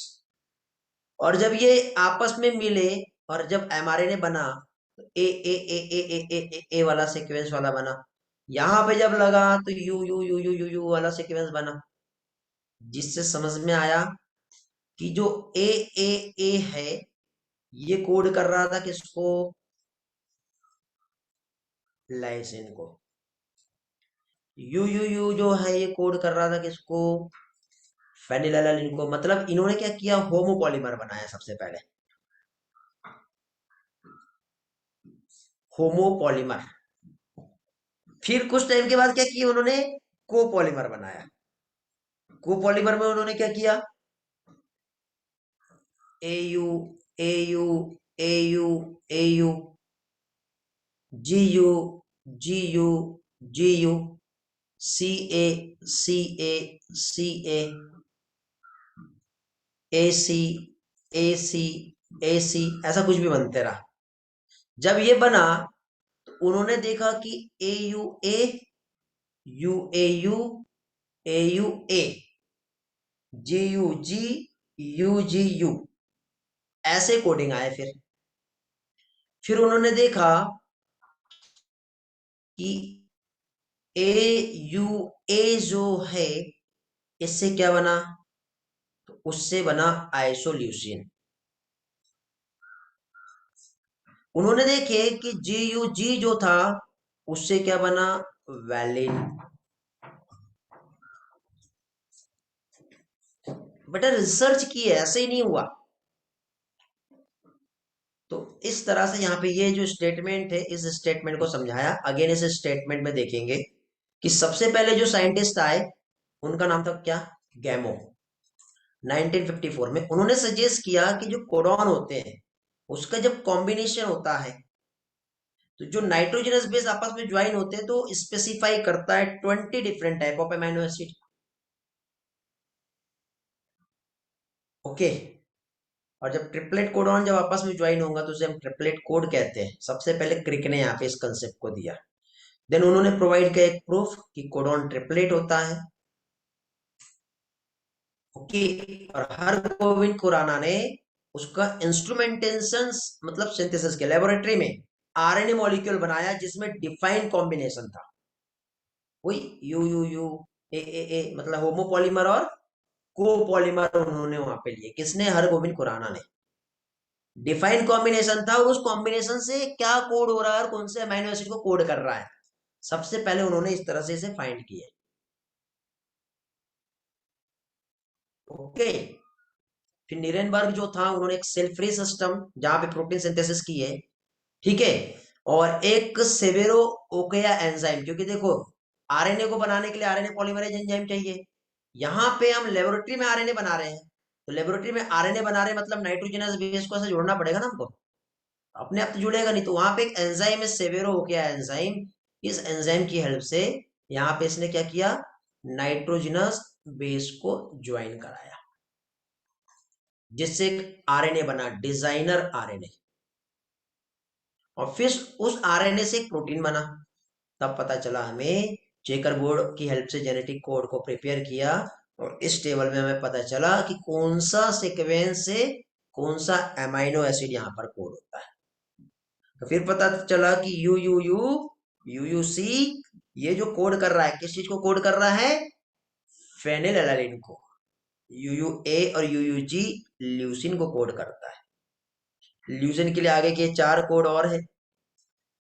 और जब ये आपस में मिले और जब एमआरएनए बना, तो ए वाला सीक्वेंस वाला बना। यहां पे जब लगा तो यू वाला सीक्वेंस बना, जिससे समझ में आया कि जो ए है, ये कोड कर रहा था किसको, लाइसिन को। यू जो है ये कोड कर रहा था किसको, फेनिलएलनिन को। मतलब इन्होंने क्या किया, होमोपॉलीमर बनाया सबसे पहले, होमोपॉलीमर। फिर कुछ टाइम के बाद क्या किया उन्होंने, कोपॉलीमर बनाया। कोपॉलीमर में उन्होंने क्या किया, A U A U A U A U, G U G U G U, C A C A C A C A C A C, ऐसा कुछ भी बनते रहा। जब ये बना तो उन्होंने देखा कि A U A U A U A U A, G U G, U G U, ऐसे कोडिंग आए। फिर उन्होंने देखा कि ए यू ए जो है, इससे क्या बना, तो उससे बना आइसोल्यूसिन। उन्होंने देखे कि जी यू जी जो था, उससे क्या बना, वैलिन। बेटा रिसर्च की है, ऐसे ही नहीं हुआ। तो इस तरह से यहाँ पे ये जो स्टेटमेंट है, इस स्टेटमेंट को समझाया। अगेन इस स्टेटमेंट में देखेंगे कि सबसे पहले जो साइंटिस्ट आए, उनका नाम था क्या, गैमो। 1954 में उन्होंने सजेस्ट किया कि जो कोडॉन होते हैं, उसका जब कॉम्बिनेशन होता है, तो जो नाइट्रोजनस बेस आपस में ज्वाइन होते हैं, तो स्पेसिफाई करता है 20 different type of amino acid. Okay. और जब ट्रिपलेट कोडॉन जब आपस में ज्वाइन होगा, तो उसे हम ट्रिपलेट कोड कहते हैं। सबसे पहले क्रिक ने यहाँ पे इस कंसेप्ट को दिया। देन उन्होंने प्रोवाइड किया एक प्रूफ कि कोडॉन ट्रिपलेट होता है। ओके। और हर गोविंद खुराना ने उसका इंस्ट्रूमेंटेशन, मतलब सिंथेसिस के लेबोरेटरी में आरएनए मॉलिक्यूल बनाया, जिसमें डिफाइंड कॉम्बिनेशन था। वही यू यू यू ए मतलब होमोपॉलीमर और कोपॉलीमर उन्होंने वहां पे लिए, किसने, हरगोविंद खुराना ने। डिफाइन कॉम्बिनेशन था, उस कॉम्बिनेशन से क्या कोड हो रहा है और कौन से अमीनो एसिड को कोड कर रहा है, सबसे पहले उन्होंने इस तरह से इसे फाइंड किया। ओके। फिर नीरेनबर्ग जो था, उन्होंने एक सेल फ्री सिस्टम जहां पे प्रोटीन सिंथेसिस की है, ठीक है। और एक सेवेरो ओकेया एंजाइम, क्योंकि देखो आरएनए को बनाने के लिए आरएनए पॉलीमरेज एंजाइम चाहिए। यहाँ पे हम लेबोरेटरी में आरएनए बना रहे हैं, तो लेबोरेटरी में आरएनए बना रहे हैं मतलब नाइट्रोजनस बेस को ऐसे जोड़ना पड़ेगा ना हमको, अपने आप तो जुड़ेगा नहीं। तो वहां पे एक एंजाइम है सेवेरो ओकेया एंजाइम, इस एंजाइम की हेल्प से यहाँ पे इसने क्या किया, नाइट्रोजनस बेस को ज्वाइन कराया, जिससे आरएनए बना, डिजाइनर आरएनए। और फिर उस आरएनए से एक प्रोटीन बना। तब पता चला हमें, चेकर बोर्ड की हेल्प से जेनेटिक कोड को प्रिपेयर किया, और इस टेबल में हमें पता चला कि कौन सा सीक्वेंस से कौन सा एमाइनो एसिड यहाँ पर कोड होता है। तो फिर पता चला कि U U U U U C, ये जो कोड कर रहा है, किस चीज को कोड कर रहा है, फेनिल एलानिन को। यू यू ए और यू यू जी ल्यूसिन को कोड करता है। ल्यूसिन के लिए आगे के चार कोड और है,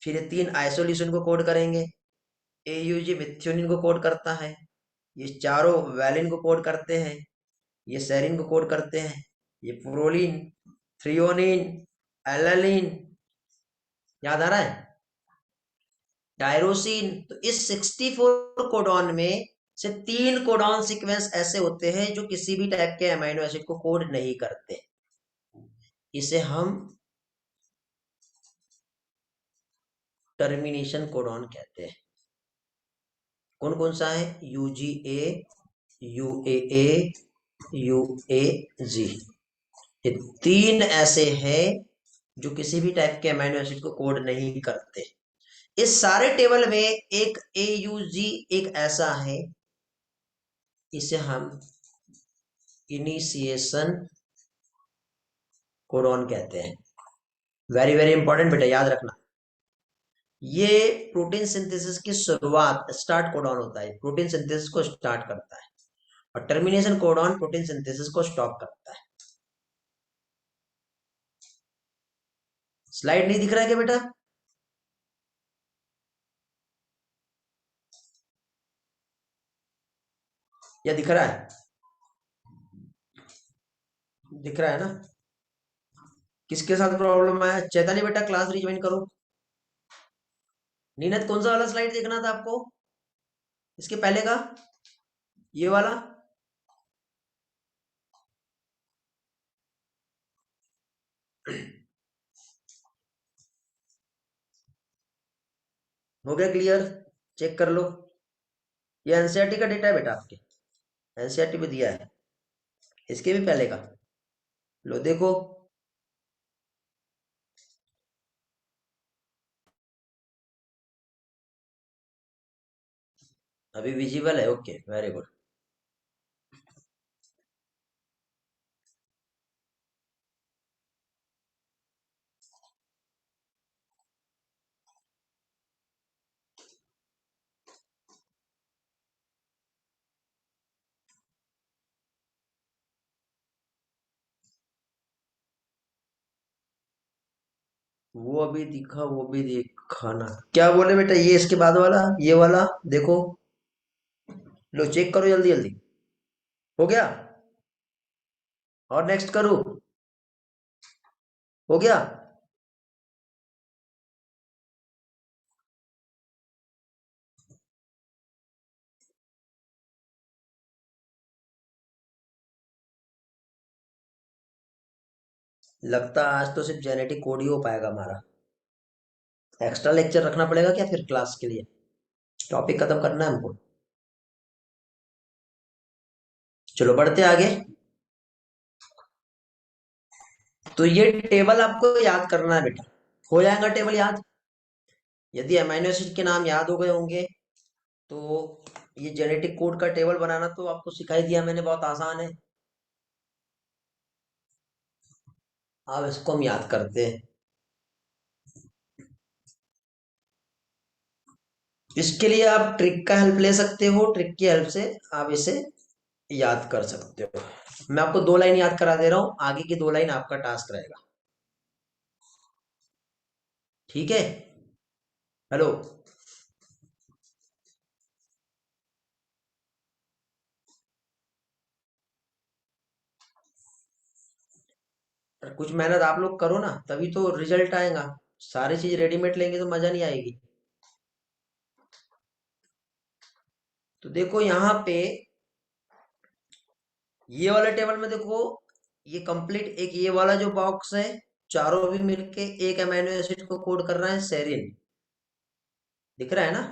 फिर ये तीन आइसोल्यूसिन को कोड करेंगे। एयूजी मिथ्योनिन को कोड करता है, ये चारों वैलिन को कोड करते हैं, ये सेरिन को कोड करते हैं, ये प्रोलिन, थ्रियोनिन, एलानिन, याद आ रहा है, टायरोसिन। तो इस 64 कोडॉन में से तीन कोडॉन सीक्वेंस ऐसे होते हैं जो किसी भी टाइप के अमीनो एसिड को कोड नहीं करते, इसे हम टर्मिनेशन कोडॉन कहते हैं। कौन कौन सा है, यूजीए, यूएए, यूएजी, ये तीन ऐसे हैं जो किसी भी टाइप के अमीनो एसिड को कोड नहीं करते। इस सारे टेबल में एक एयूजी एक ऐसा है, इसे हम इनिशिएशन कोडॉन कहते हैं। वेरी वेरी इंपॉर्टेंट बेटा, याद रखना। ये प्रोटीन सिंथेसिस की शुरुआत, स्टार्ट कोडॉन होता है, प्रोटीन सिंथेसिस को स्टार्ट करता है, और टर्मिनेशन कोडॉन प्रोटीन सिंथेसिस को स्टॉप करता है। स्लाइड नहीं दिख रहा है क्या बेटा, या दिख रहा है, दिख रहा है ना। किसके साथ प्रॉब्लम है, चैताली बेटा क्लास रिज्वाइन करो। नीनत कौन सा वाला स्लाइड देखना था आपको, इसके पहले का, ये वाला। हो गया क्लियर, चेक कर लो। ये एनसीईआरटी का डेटा है बेटा आपके, एनसीईआरटी में दिया है, इसके भी पहले का लो देखो। अभी विजिबल है, ओके वेरी गुड। वो अभी दिखा, वो भी देखा ना, क्या बोले बेटा, ये इसके बाद वाला, ये वाला देखो, लो चेक करो जल्दी जल्दी। हो गया, और नेक्स्ट करूँ, हो गया। लगता है आज तो सिर्फ जेनेटिक कोड ही हो पाएगा हमारा, एक्स्ट्रा लेक्चर रखना पड़ेगा क्या फिर क्लास के लिए, टॉपिक खत्म करना है हमको। चलो बढ़ते आगे। तो ये टेबल आपको याद करना है बेटा, हो जाएगा टेबल याद। यदि अमीनो एसिड के नाम याद हो गए होंगे, तो ये जेनेटिक कोड का टेबल बनाना तो आपको सिखाई दिया मैंने, बहुत आसान है। अब इसको हम याद करते हैं। इसके लिए आप ट्रिक का हेल्प ले सकते हो, ट्रिक की हेल्प से आप इसे याद कर सकते हो। मैं आपको 2 लाइन याद करा दे रहा हूं, आगे की 2 लाइन आपका टास्क रहेगा। ठीक है। हेलो। कुछ मेहनत आप लोग करो ना, तभी तो रिजल्ट आएगा। सारी चीज रेडीमेड लेंगे तो मजा नहीं आएगी। तो देखो यहाँ पे ये वाले टेबल में देखो, ये कंप्लीट एक ये वाला जो बॉक्स है, चारों भी मिलके एक अमीनो एसिड को कोड कर रहा है, सेरिन। दिख रहा है ना?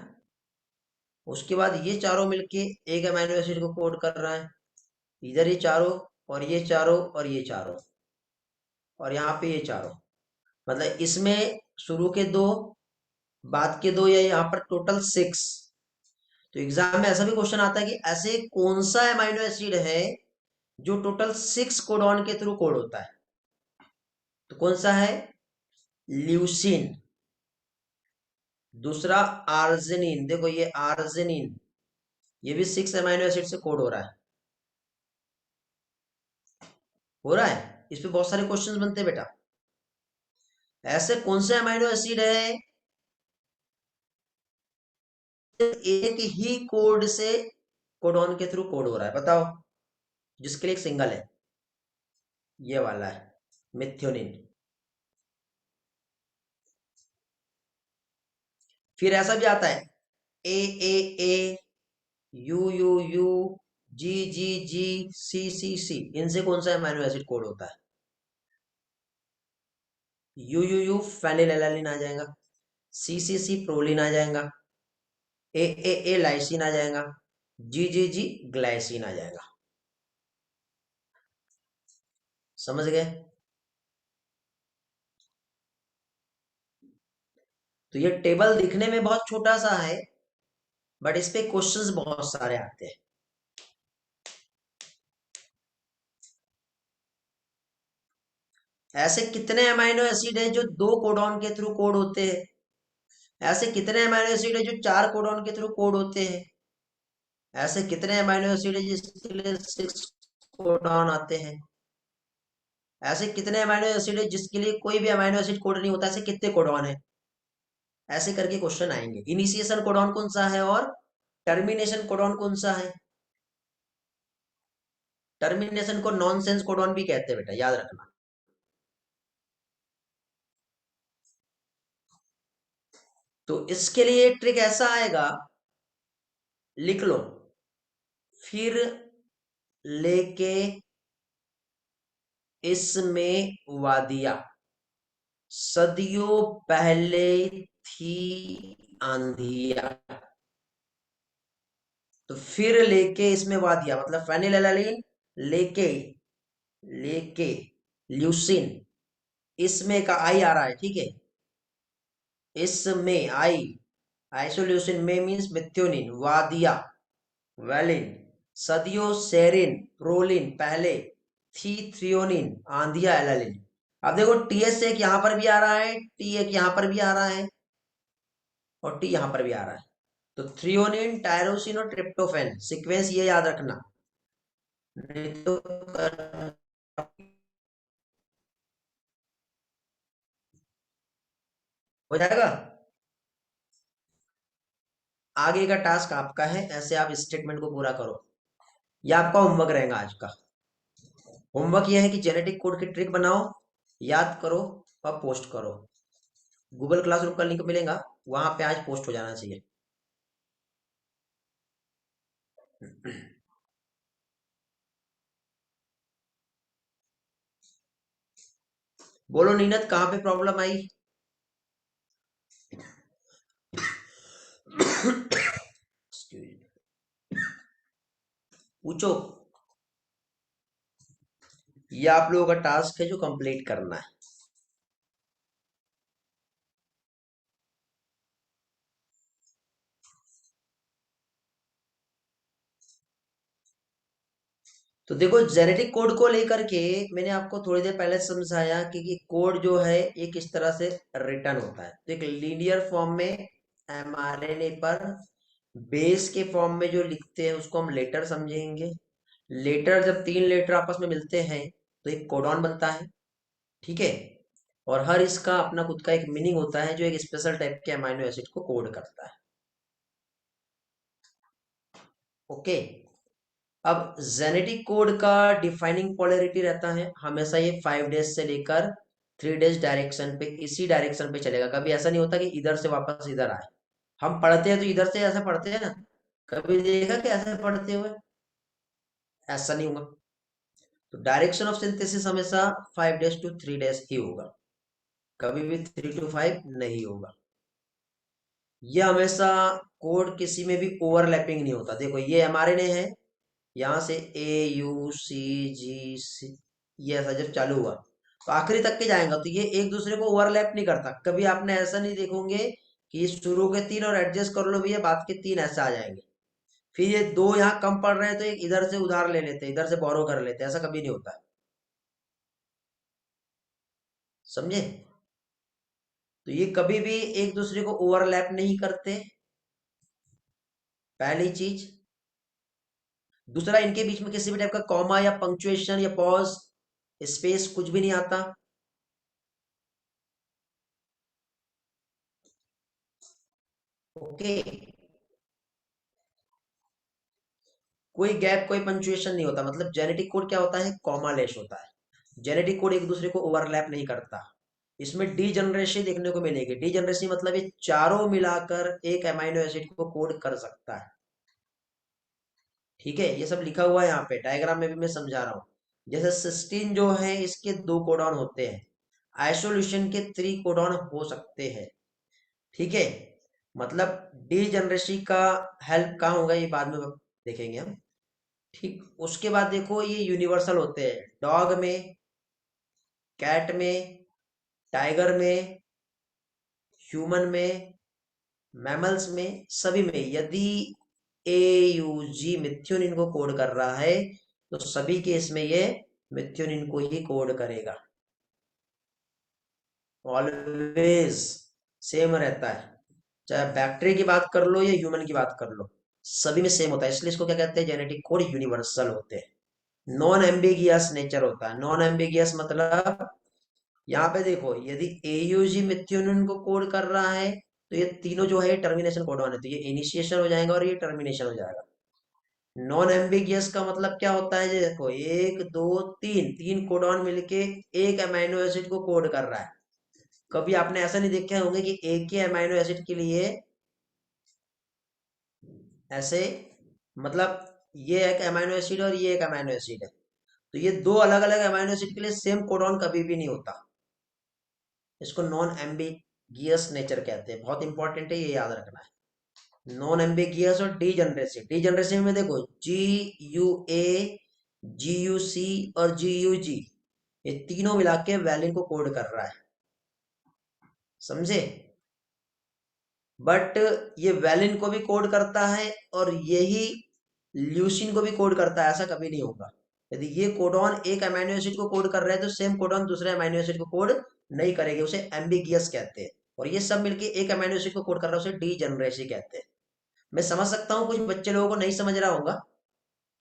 उसके बाद ये चारों मिलके एक अमीनो एसिड को कोड कर रहा है। इधर ये चारों, और ये चारों, और ये चारों, और यहाँ पे ये चारों। मतलब इसमें शुरू के दो, बाद के दो, या यहाँ पर टोटल 6। तो एग्जाम में ऐसा भी क्वेश्चन आता है कि ऐसे कौन सा अमीनो एसिड है जो टोटल 6 कोडॉन के थ्रू कोड होता है। तो कौन सा है? ल्यूसीन। दूसरा आर्जिनिन, देखो ये आर्जिनिन, ये भी 6 अमीनो एसिड से कोड हो रहा है। इस पे बहुत सारे क्वेश्चंस बनते हैं बेटा। ऐसे कौन से अमीनो एसिड है एक ही कोड से कोडॉन के थ्रू कोड हो रहा है, बताओ, जिसके लिए एक सिंगल है। ये वाला है मिथ्योनिन। फिर ऐसा भी आता है ए, यू यू यू, जी, सी। इनसे कौन सा अमीनो एसिड कोड होता है? यू फेनिलएलनिन आ जाएगा, सी प्रोलिन आ जाएगा, ए लाइसिन आ जाएगा, जी ग्लाइसिन आ जाएगा। समझ गए? तो ये टेबल दिखने में बहुत छोटा सा है, बट इस पे क्वेश्चंस बहुत सारे आते हैं। ऐसे कितने अमीनो एसिड है जो 2 कोडॉन के थ्रू कोड होते हैं? ऐसे कितने अमीनो एसिड है जो 4 कोडॉन के थ्रू कोड होते हैं? ऐसे कितने अमीनो एसिड है जिसके लिए 6 कोडॉन आते हैं? ऐसे कितने अमीनो एसिड है जिसके लिए कोई भी अमीनो एसिड कोड नहीं होता? ऐसे कितने कोडॉन है? ऐसे करके क्वेश्चन आएंगे। इनिशिएशन कोडॉन कौन सा है और टर्मिनेशन कोडॉन कौन सा है? टर्मिनेशन को नॉनसेंस कोडॉन भी कहते हैं बेटा, याद रखना। तो इसके लिए ट्रिक ऐसा आएगा, लिख लो। फिर लेके इसमें वादिया, सदियों पहले थी आंधिया। तो फिर लेके इसमें वादिया मतलब फेनिलएलनिन, लेके लेके ल्यूसिन, इसमें का आई आ रहा है, ठीक है। इसमें आई, आइसोल्यूसिन में मींस मिथ्योनिन, वादिया वेलिन, सदियो सेरिन, प्रोलिन पहले, थी थ्रियोनिन, आंधिया एलालिन। अब देखो टीएस एक यहां पर भी आ रहा है, टी एक यहां पर भी आ रहा है, और टी यहां पर भी आ रहा है। तो थ्रियोनिन, टायरोसिन और ट्रिप्टोफेन, सीक्वेंस ये याद रखना, नहीं तो हो जाएगा। आगे का टास्क आपका है, ऐसे आप स्टेटमेंट को पूरा करो। यह आपका होमवर्क रहेगा आज का। होमवर्क यह है कि जेनेटिक कोड की ट्रिक बनाओ, याद करो और पोस्ट करो। गूगल क्लासरूम का लिंक मिलेगा, वहां पे आज पोस्ट हो जाना चाहिए। बोलो नीनत, कहाँ पे प्रॉब्लम आई? पूछो। ये आप लोगों का टास्क है जो कंप्लीट करना है। तो देखो जेनेटिक कोड को लेकर के मैंने आपको थोड़ी देर पहले समझाया कि कोड जो है एक इस तरह से रिटर्न होता है। तो एक लीनियर फॉर्म में mRNA पर बेस के फॉर्म में जो लिखते हैं उसको हम लेटर समझेंगे। लेटर, जब 3 लेटर आपस में मिलते हैं तो एक कोडॉन बनता है। ठीक है। और हर इसका अपना खुद का एक मीनिंग होता है जो एक स्पेशल टाइप के अमाइनो एसिड को कोड करता है। ओके। अब जेनेटिक कोड का डिफाइनिंग पोलैरिटी रहता है हमेशा ये 5 डेज से लेकर 3 डेज डायरेक्शन पे, इसी डायरेक्शन पे चलेगा। कभी ऐसा नहीं होता कि इधर से वापस इधर आए। हम पढ़ते हैं तो इधर से ऐसे पढ़ते हैं ना, कभी देखा कि ऐसे पढ़ते हुए? ऐसा नहीं होगा। तो डायरेक्शन ऑफ सिंथेसिस हमेशा 5 डेज to 3 डेज ही होगा, कभी भी 3 to 5 नहीं होगा। ये हमेशा कोड किसी में भी ओवरलैपिंग नहीं होता। देखो ये एमआरएनए है, यहाँ से AUCGC, ये ऐसा जब चालू हुआ तो आखिरी तक के जाएगा, तो ये एक दूसरे को ओवरलैप नहीं करता। कभी आपने ऐसा नहीं देखोगे कि ये शुरू के 3 और एडजस्ट कर लो भैया बाद के 3 ऐसे आ जाएंगे। फिर ये 2 यहाँ कम पड़ रहे हैं तो एक इधर से उधार ले लेते हैं, इधर से बोरो कर लेते हैं, ऐसा कभी नहीं होता। समझे? तो ये कभी भी एक दूसरे को ओवरलैप नहीं करते, पहली चीज। दूसरा, इनके बीच में किसी भी टाइप का कॉमा या पंक्चुएशन या पॉज, स्पेस कुछ भी नहीं आता। ओके। कोई गैप, कोई पंक्चुएशन नहीं होता। मतलब जेनेटिक कोड क्या होता है? कॉमा लेस होता है। जेनेटिक कोड एक दूसरे को ओवरलैप नहीं करता। इसमें डीजनरेसी देखने को मिलेगी। डीजनरेसी मतलब ये चारों मिलाकर एक अमाइनो एसिड को कोड कर सकता है। ठीक है, ये सब लिखा हुआ है यहाँ पे डायग्राम में भी मैं समझा रहा हूँ। जैसे सिस्टीन जो है इसके 2 कोडॉन होते हैं, आइसोल्यूशन के 3 कोडॉन हो सकते हैं। ठीक है। मतलब डीजनरेसी का हेल्प कहाँ होगा ये बाद में देखेंगे हम। ठीक, उसके बाद देखो ये यूनिवर्सल होते हैं, डॉग में, कैट में, टाइगर में, ह्यूमन में, मैमल्स में, सभी में। यदि AUG मिथ्योनिन को कोड कर रहा है तो सभी केस में ये मिथ्योनिन को ही कोड करेगा। ऑलवेज सेम रहता है, चाहे बैक्टीरिया की बात कर लो या ह्यूमन की बात कर लो, सभी में सेम होता है। इसलिए इसको क्या कहते हैं? जेनेटिक कोड यूनिवर्सल होते हैं। नॉन एम्बिगियस नेचर होता है। नॉन एम्बिगियस मतलब यहाँ पे देखो, यदि AUG मिथ्योनिन को कोड कर रहा है तो ये तीनों जो है टर्मिनेशन कोडॉन है, तो ये इनिशिएशन हो जाएगा और ये टर्मिनेशन हो जाएगा। नॉन एम्बिगियस का मतलब क्या होता है? ये देखो, एक दो तीन, 3 कोडॉन मिलके एक अमाइनो एसिड को कोड कर रहा है। कभी आपने ऐसा नहीं देखे होंगे कि एक ही अमाइनो एसिड के लिए ऐसे, मतलब ये एक अमाइनो एसिड और ये एक अमाइनो एसिड है, तो ये 2 अलग अलग अमाइनो एसिड के लिए सेम कोडॉन कभी भी नहीं होता। इसको नॉन एम्बिगियस नेचर कहते हैं। बहुत इंपॉर्टेंट है, ये याद रखना है। नॉन एम्बिगियस और डीजनरेसिव। डीजनरेसिव में देखो GUA, GUC और GUG, ये तीनों मिला के वैलिन को कोड कर रहा है। समझे? बट ये वैलिन को भी कोड करता है और यही ल्यूसिन को भी कोड करता है, ऐसा कभी नहीं होगा। यदि ये कोडॉन एक अमीनो एसिड को कोड कर रहा है तो सेम कोडॉन दूसरे अमीनो एसिड को कोड नहीं करेंगे, उसे एम्बिगियस कहते हैं। और ये सब मिलके एक अमीनो एसिड को कोड कर रहा है, उसे डीजनरेसी कहते हैं। मैं समझ सकता हूँ कुछ बच्चे लोगों को नहीं समझ रहा होगा।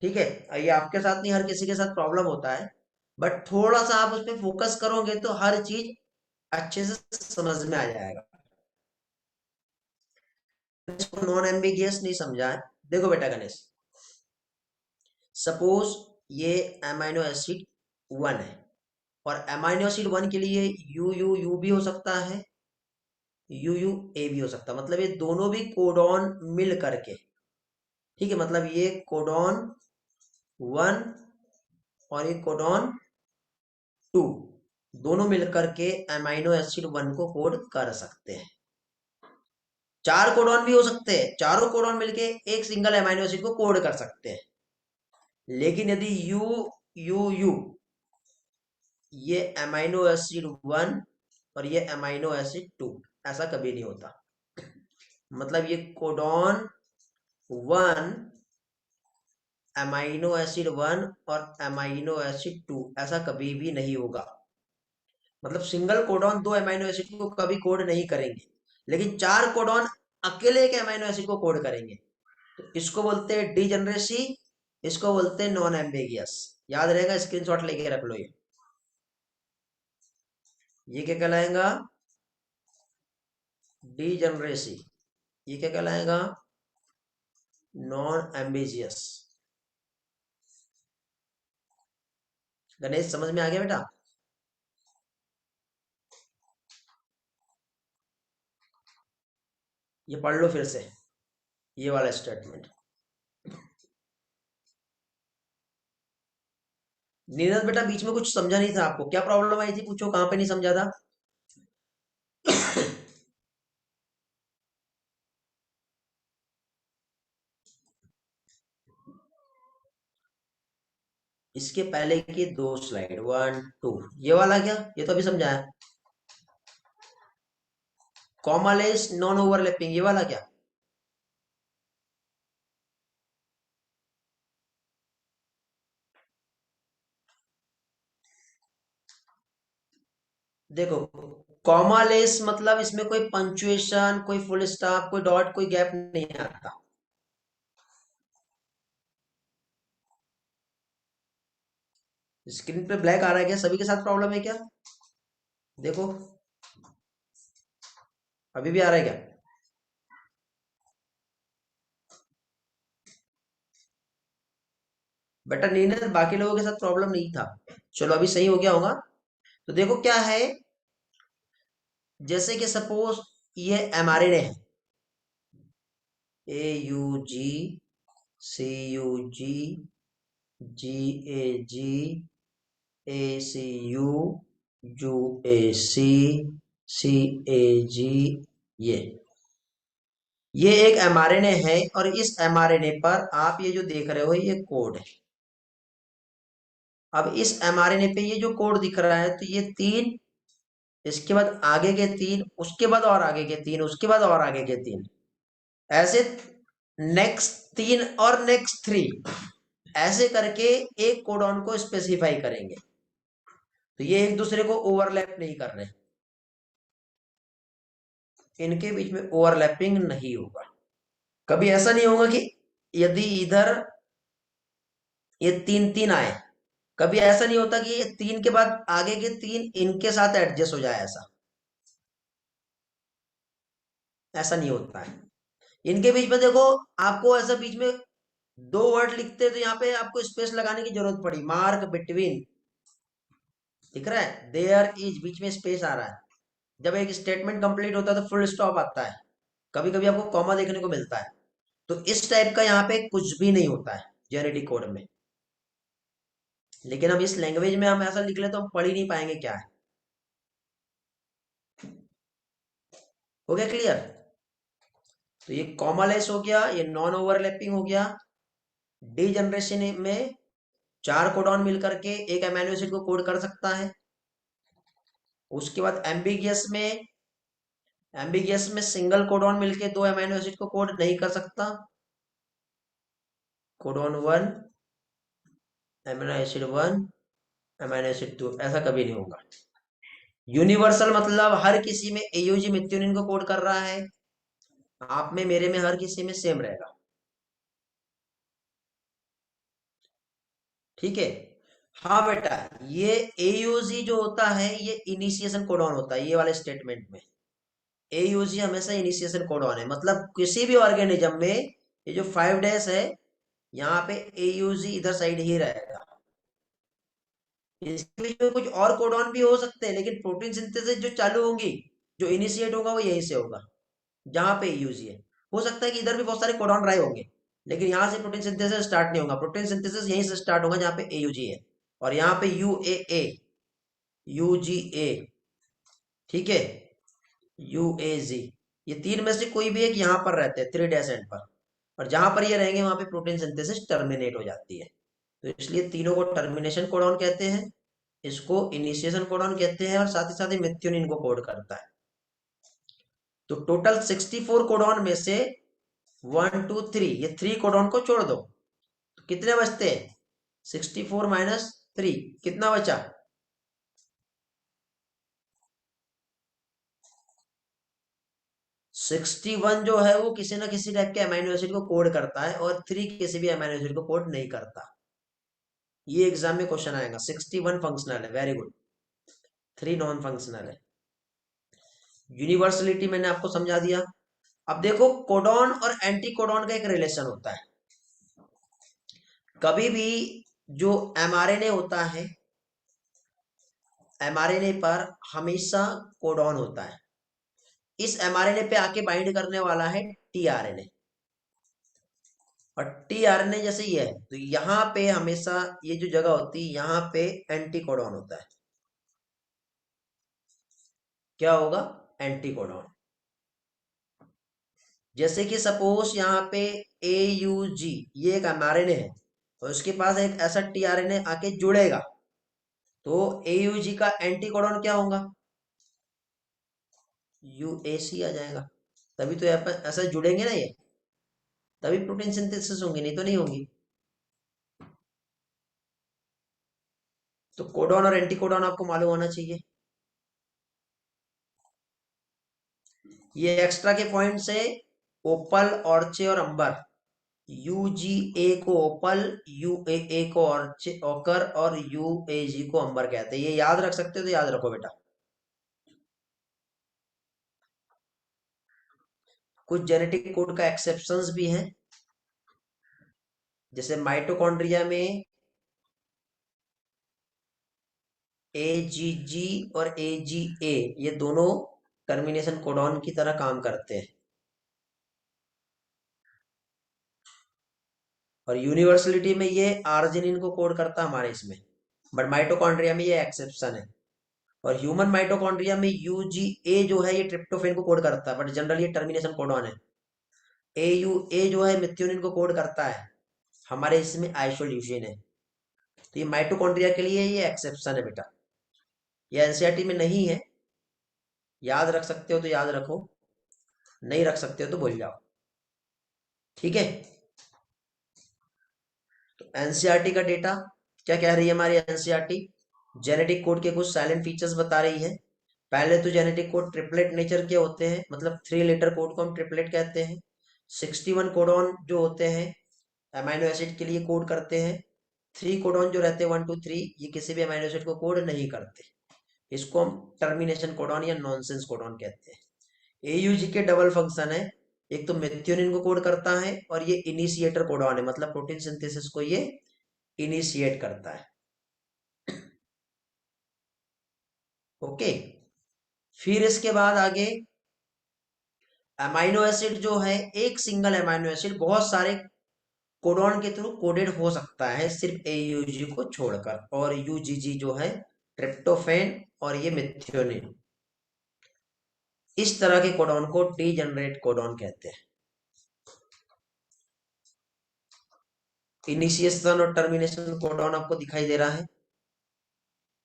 ठीक है, ये आपके साथ नहीं, हर किसी के साथ प्रॉब्लम होता है। बट थोड़ा सा आप उस पर फोकस करोगे तो हर चीज अच्छे से समझ में आ जाएगा। इसको नॉन एम्बिगियस नहीं समझा है। देखो बेटा गणेश, सपोज ये अमाइनो एसिड 1 है और अमाइनो एसिड 1 के लिए यू भी हो सकता है, ए भी हो सकता है। मतलब ये दोनों भी कोडॉन मिल करके, ठीक है, मतलब ये कोडॉन 1 और ये कोडॉन 2, दोनों मिलकर के अमाइनो एसिड 1 को कोड कर सकते हैं। 4 कोडॉन भी हो सकते हैं, चारों कोडॉन मिलके एक सिंगल अमाइनो एसिड को कोड कर सकते हैं। लेकिन यदि यू ये अमाइनो एसिड 1 और ये अमाइनो एसिड 2, ऐसा कभी नहीं होता। मतलब ये कोडॉन 1, अमाइनो एसिड 1 और अमाइनो एसिड 2, ऐसा कभी भी नहीं होगा। मतलब सिंगल कोडॉन 2 अमाइनो एसिड को कभी कोड नहीं करेंगे। लेकिन 4 कोडॉन अकेले एक अमीनो एसिड को कोड करेंगे। तो इसको बोलते हैं डीजनरेसी, इसको बोलते हैं नॉन एम्बिगियस। याद रहेगा, स्क्रीनशॉट लेके रख लो। ये क्या कहलाएगा? डीजनरेसी। ये क्या कहलाएगा? Non ambitious. गणेश समझ में आ गया बेटा? ये पढ़ लो फिर से, ये वाला स्टेटमेंट। नीरज बेटा बीच में कुछ समझा नहीं था आपको, क्या प्रॉब्लम आई थी? पूछो, कहां पे नहीं समझा था? इसके पहले की दो स्लाइड, 1 2, ये वाला क्या? ये तो अभी समझाया। कॉमालेस नॉन ओवरलैपिंग, ये वाला क्या? देखो, कॉमालेस मतलब इसमें कोई पंचुएशन, कोई फुल स्टॉप, कोई डॉट, कोई गैप नहीं आता। स्क्रीन पे ब्लैक आ रहा है क्या? सभी के साथ प्रॉब्लम है क्या? देखो, अभी भी आ रहा है क्या? बेटा नीरज, बाकी लोगों के साथ प्रॉब्लम नहीं था। चलो अभी सही हो गया होगा। तो देखो क्या है, जैसे कि सपोज ये एमआरएनए है, AUG, CUG, GAG, ACU, UAC, CAG। ये एक एमआरएनए है, और इस एमआरएनए पर आप ये जो देख रहे हो ये कोड है। अब इस एमआरएनए पे ये जो कोड दिख रहा है, तो ये तीन, इसके बाद आगे के तीन, उसके बाद और आगे के तीन, उसके बाद और आगे के तीन, ऐसे नेक्स्ट तीन और नेक्स्ट थ्री, ऐसे करके एक कोडॉन को स्पेसिफाई करेंगे। तो ये एक दूसरे को ओवरलैप नहीं कर रहे, इनके बीच में ओवरलैपिंग नहीं होगा। कभी ऐसा नहीं होगा कि यदि इधर ये तीन तीन आए, कभी ऐसा नहीं होता कि ये तीन के बाद आगे के तीन इनके साथ एडजस्ट हो जाए, ऐसा ऐसा नहीं होता है। इनके बीच में देखो, आपको ऐसा बीच में दो वर्ड लिखते तो यहाँ पे आपको स्पेस लगाने की जरूरत पड़ी, मार्क बिटवीन, दिख रहा है? देयर इज, बीच में स्पेस आ रहा है। जब एक स्टेटमेंट कंप्लीट होता है तो फुल स्टॉप आता है, कभी कभी आपको कॉमा देखने को मिलता है। तो इस टाइप का यहाँ पे कुछ भी नहीं होता है जेनेटिक कोड में। लेकिन अब इस लैंग्वेज में हम ऐसा लिख ले तो हम पढ़ ही नहीं पाएंगे क्या है। हो गया क्लियर? तो ये कॉमालेस हो गया, ये नॉन ओवरलैपिंग हो गया। डी जनरेशन में चार कोडॉन मिलकर के एक अमीनो एसिड को कोड कर सकता है। उसके बाद एम्बिगियस में सिंगल कोडॉन मिलके दो अमीनो एसिड को कोड नहीं कर सकता। Codon one, amino acid one, amino acid two, ऐसा कभी नहीं होगा। यूनिवर्सल मतलब हर किसी में एयूजी मिथ्योनिन को कोड कर रहा है, आप में मेरे में हर किसी में सेम रहेगा। ठीक है? हाँ बेटा, ये एयूजी जो होता है ये इनिशिएशन कोडॉन होता है, ये वाले स्टेटमेंट में एयूजी हमेशा इनिशिएशन कोडॉन है। मतलब किसी भी ऑर्गेनिज्म में ये जो 5 डैश है, यहाँ पे एयूजी इधर साइड ही रहेगा। इसके बीच में कुछ और कोडॉन भी हो सकते हैं, लेकिन प्रोटीन सिंथेसिस जो चालू होंगी, जो इनिशिएट होगा वो यहीं से होगा, जहां पे यूज है। हो सकता है कि इधर भी बहुत सारे कोडॉन रहे होंगे, लेकिन यहाँ से प्रोटीन सिंथेसिस स्टार्ट नहीं होगा। प्रोटीन सिंथेसिस यहीं से स्टार्ट होगा जहाँ पे एयूजी है, और यहाँ पे यूएए, यूजीए, ठीक है, यूएजी, ये तीन में से कोई भी एक यहाँ पर रहते हैं 3 डैश एंड पर, और जहां पर ये रहेंगे वहां पे प्रोटीन सिंथेसिस टर्मिनेट हो जाती है। तो इसलिए तीनों को टर्मिनेशन कोडॉन कहते हैं, इसको इनिशिएशन कोडॉन कहते हैं, और साथ ही साथ मेथियोनिन को कोड करता है। तो टोटल 64 कोडॉन में से 1 2 3, ये 3 कोडॉन को छोड़ दो, तो कितने बचते हैं? 64 - 3, कितना बचा? 61 जो है वो किसी ना किसी टाइप के अमाइनो एसिड को कोड करता है और 3 किसी भी अमाइनो एसिड को कोड नहीं करता। ये एग्जाम में क्वेश्चन आएगा। 61 फंक्शनल है, वेरी गुड। 3 नॉन फंक्शनल है। यूनिवर्सलिटी मैंने आपको समझा दिया। अब देखो कोडॉन और एंटी कोडॉन का एक रिलेशन होता है। कभी भी जो एमआरएनए होता है, एमआरएनए पर हमेशा कोडॉन होता है। इस एमआरएनए पे आके बाइंड करने वाला है टीआरएनए, और टीआरएनए जैसे ये है तो यहाँ पे हमेशा ये जो जगह होती है यहाँ पे एंटी कोडॉन होता है। क्या होगा? Anti codon. जैसे कि सपोज यहाँ पे AUG ये एक एमआरएनए है और उसके पास एक ऐसा टीआरएनए आके जुड़ेगा तो AUG का एंटी कोडॉन क्या होगा? UAC आ जाएगा। तभी तो यहाँ पे ऐसा जुड़ेंगे ना ये, तभी प्रोटीन सिंथेसिस होंगी, नहीं तो नहीं होंगी। तो कोडॉन और एंटी कोडॉन आपको मालूम होना चाहिए। ये एक्स्ट्रा के पॉइंट्स है। ओपल, ऑर्चे और अंबर। UGA को ओपल, UAA को ऑर्चे ओकर और UAG को अंबर कहते हैं। ये याद रख सकते हो तो याद रखो बेटा। कुछ जेनेटिक कोड का एक्सेप्शंस भी हैं, जैसे माइटोकॉन्ड्रिया में AGG और AGA ये दोनों टर्मिनेशन कोडॉन की तरह काम करते हैं। और यूनिवर्सलिटी में ये आर्जिनिन को कोड करता है हमारे इसमें, बट माइटोकॉन्ड्रिया में ये एक्सेप्शन है। और ह्यूमन माइटोकॉन्ड्रिया में UGA जो है ये ट्रिप्टोफेन को कोड करता है, बट जनरली ये टर्मिनेशन कोडॉन है। AUA जो है मिथ्योनिन को कोड करता है, हमारे इसमें आइसोल्यूसिन है। तो ये माइटोकॉन्ड्रिया के लिए ये एक्सेप्शन है बेटा। ये एनसीईआरटी में नहीं है। याद रख सकते हो तो याद रखो, नहीं रख सकते हो तो भूल जाओ। ठीक है। तो एनसीईआरटी का डेटा क्या कह रही है हमारी एनसीईआरटी? जेनेटिक कोड के कुछ साइलेंट फीचर्स बता रही है। पहले तो जेनेटिक कोड ट्रिपलेट नेचर के होते हैं, मतलब 3 लेटर कोड को हम ट्रिपलेट कहते हैं। 61 कोडॉन जो होते हैं अमाइनो एसिड के लिए कोड करते हैं। 3 कोडॉन जो रहते हैं 1 2 3 ये किसी भी अमाइनो एसिड को कोड नहीं करते। इसको हम टर्मिनेशन कोडॉन या नॉनसेंस कोडॉन कहते हैं। AUG के डबल फंक्शन है, एक तो मेथियोनिन को कोड करता है और ये इनिशिएटर कोडॉन है, मतलब प्रोटीन सिंथेसिस को ये इनिशिएट करता है। ओके। फिर इसके बाद आगे अमाइनो एसिड जो है, एक सिंगल अमाइनो एसिड बहुत सारे कोडॉन के थ्रू कोडेड हो सकता है, सिर्फ AUG को छोड़कर। और UGG जो है ट्रिप्टोफेन और ये मेथियोनिन, इस तरह के कोडॉन को डीजनरेट कोडॉन कहते हैं। इनिशिएशन और टर्मिनेशन कोडॉन आपको दिखाई दे रहा है।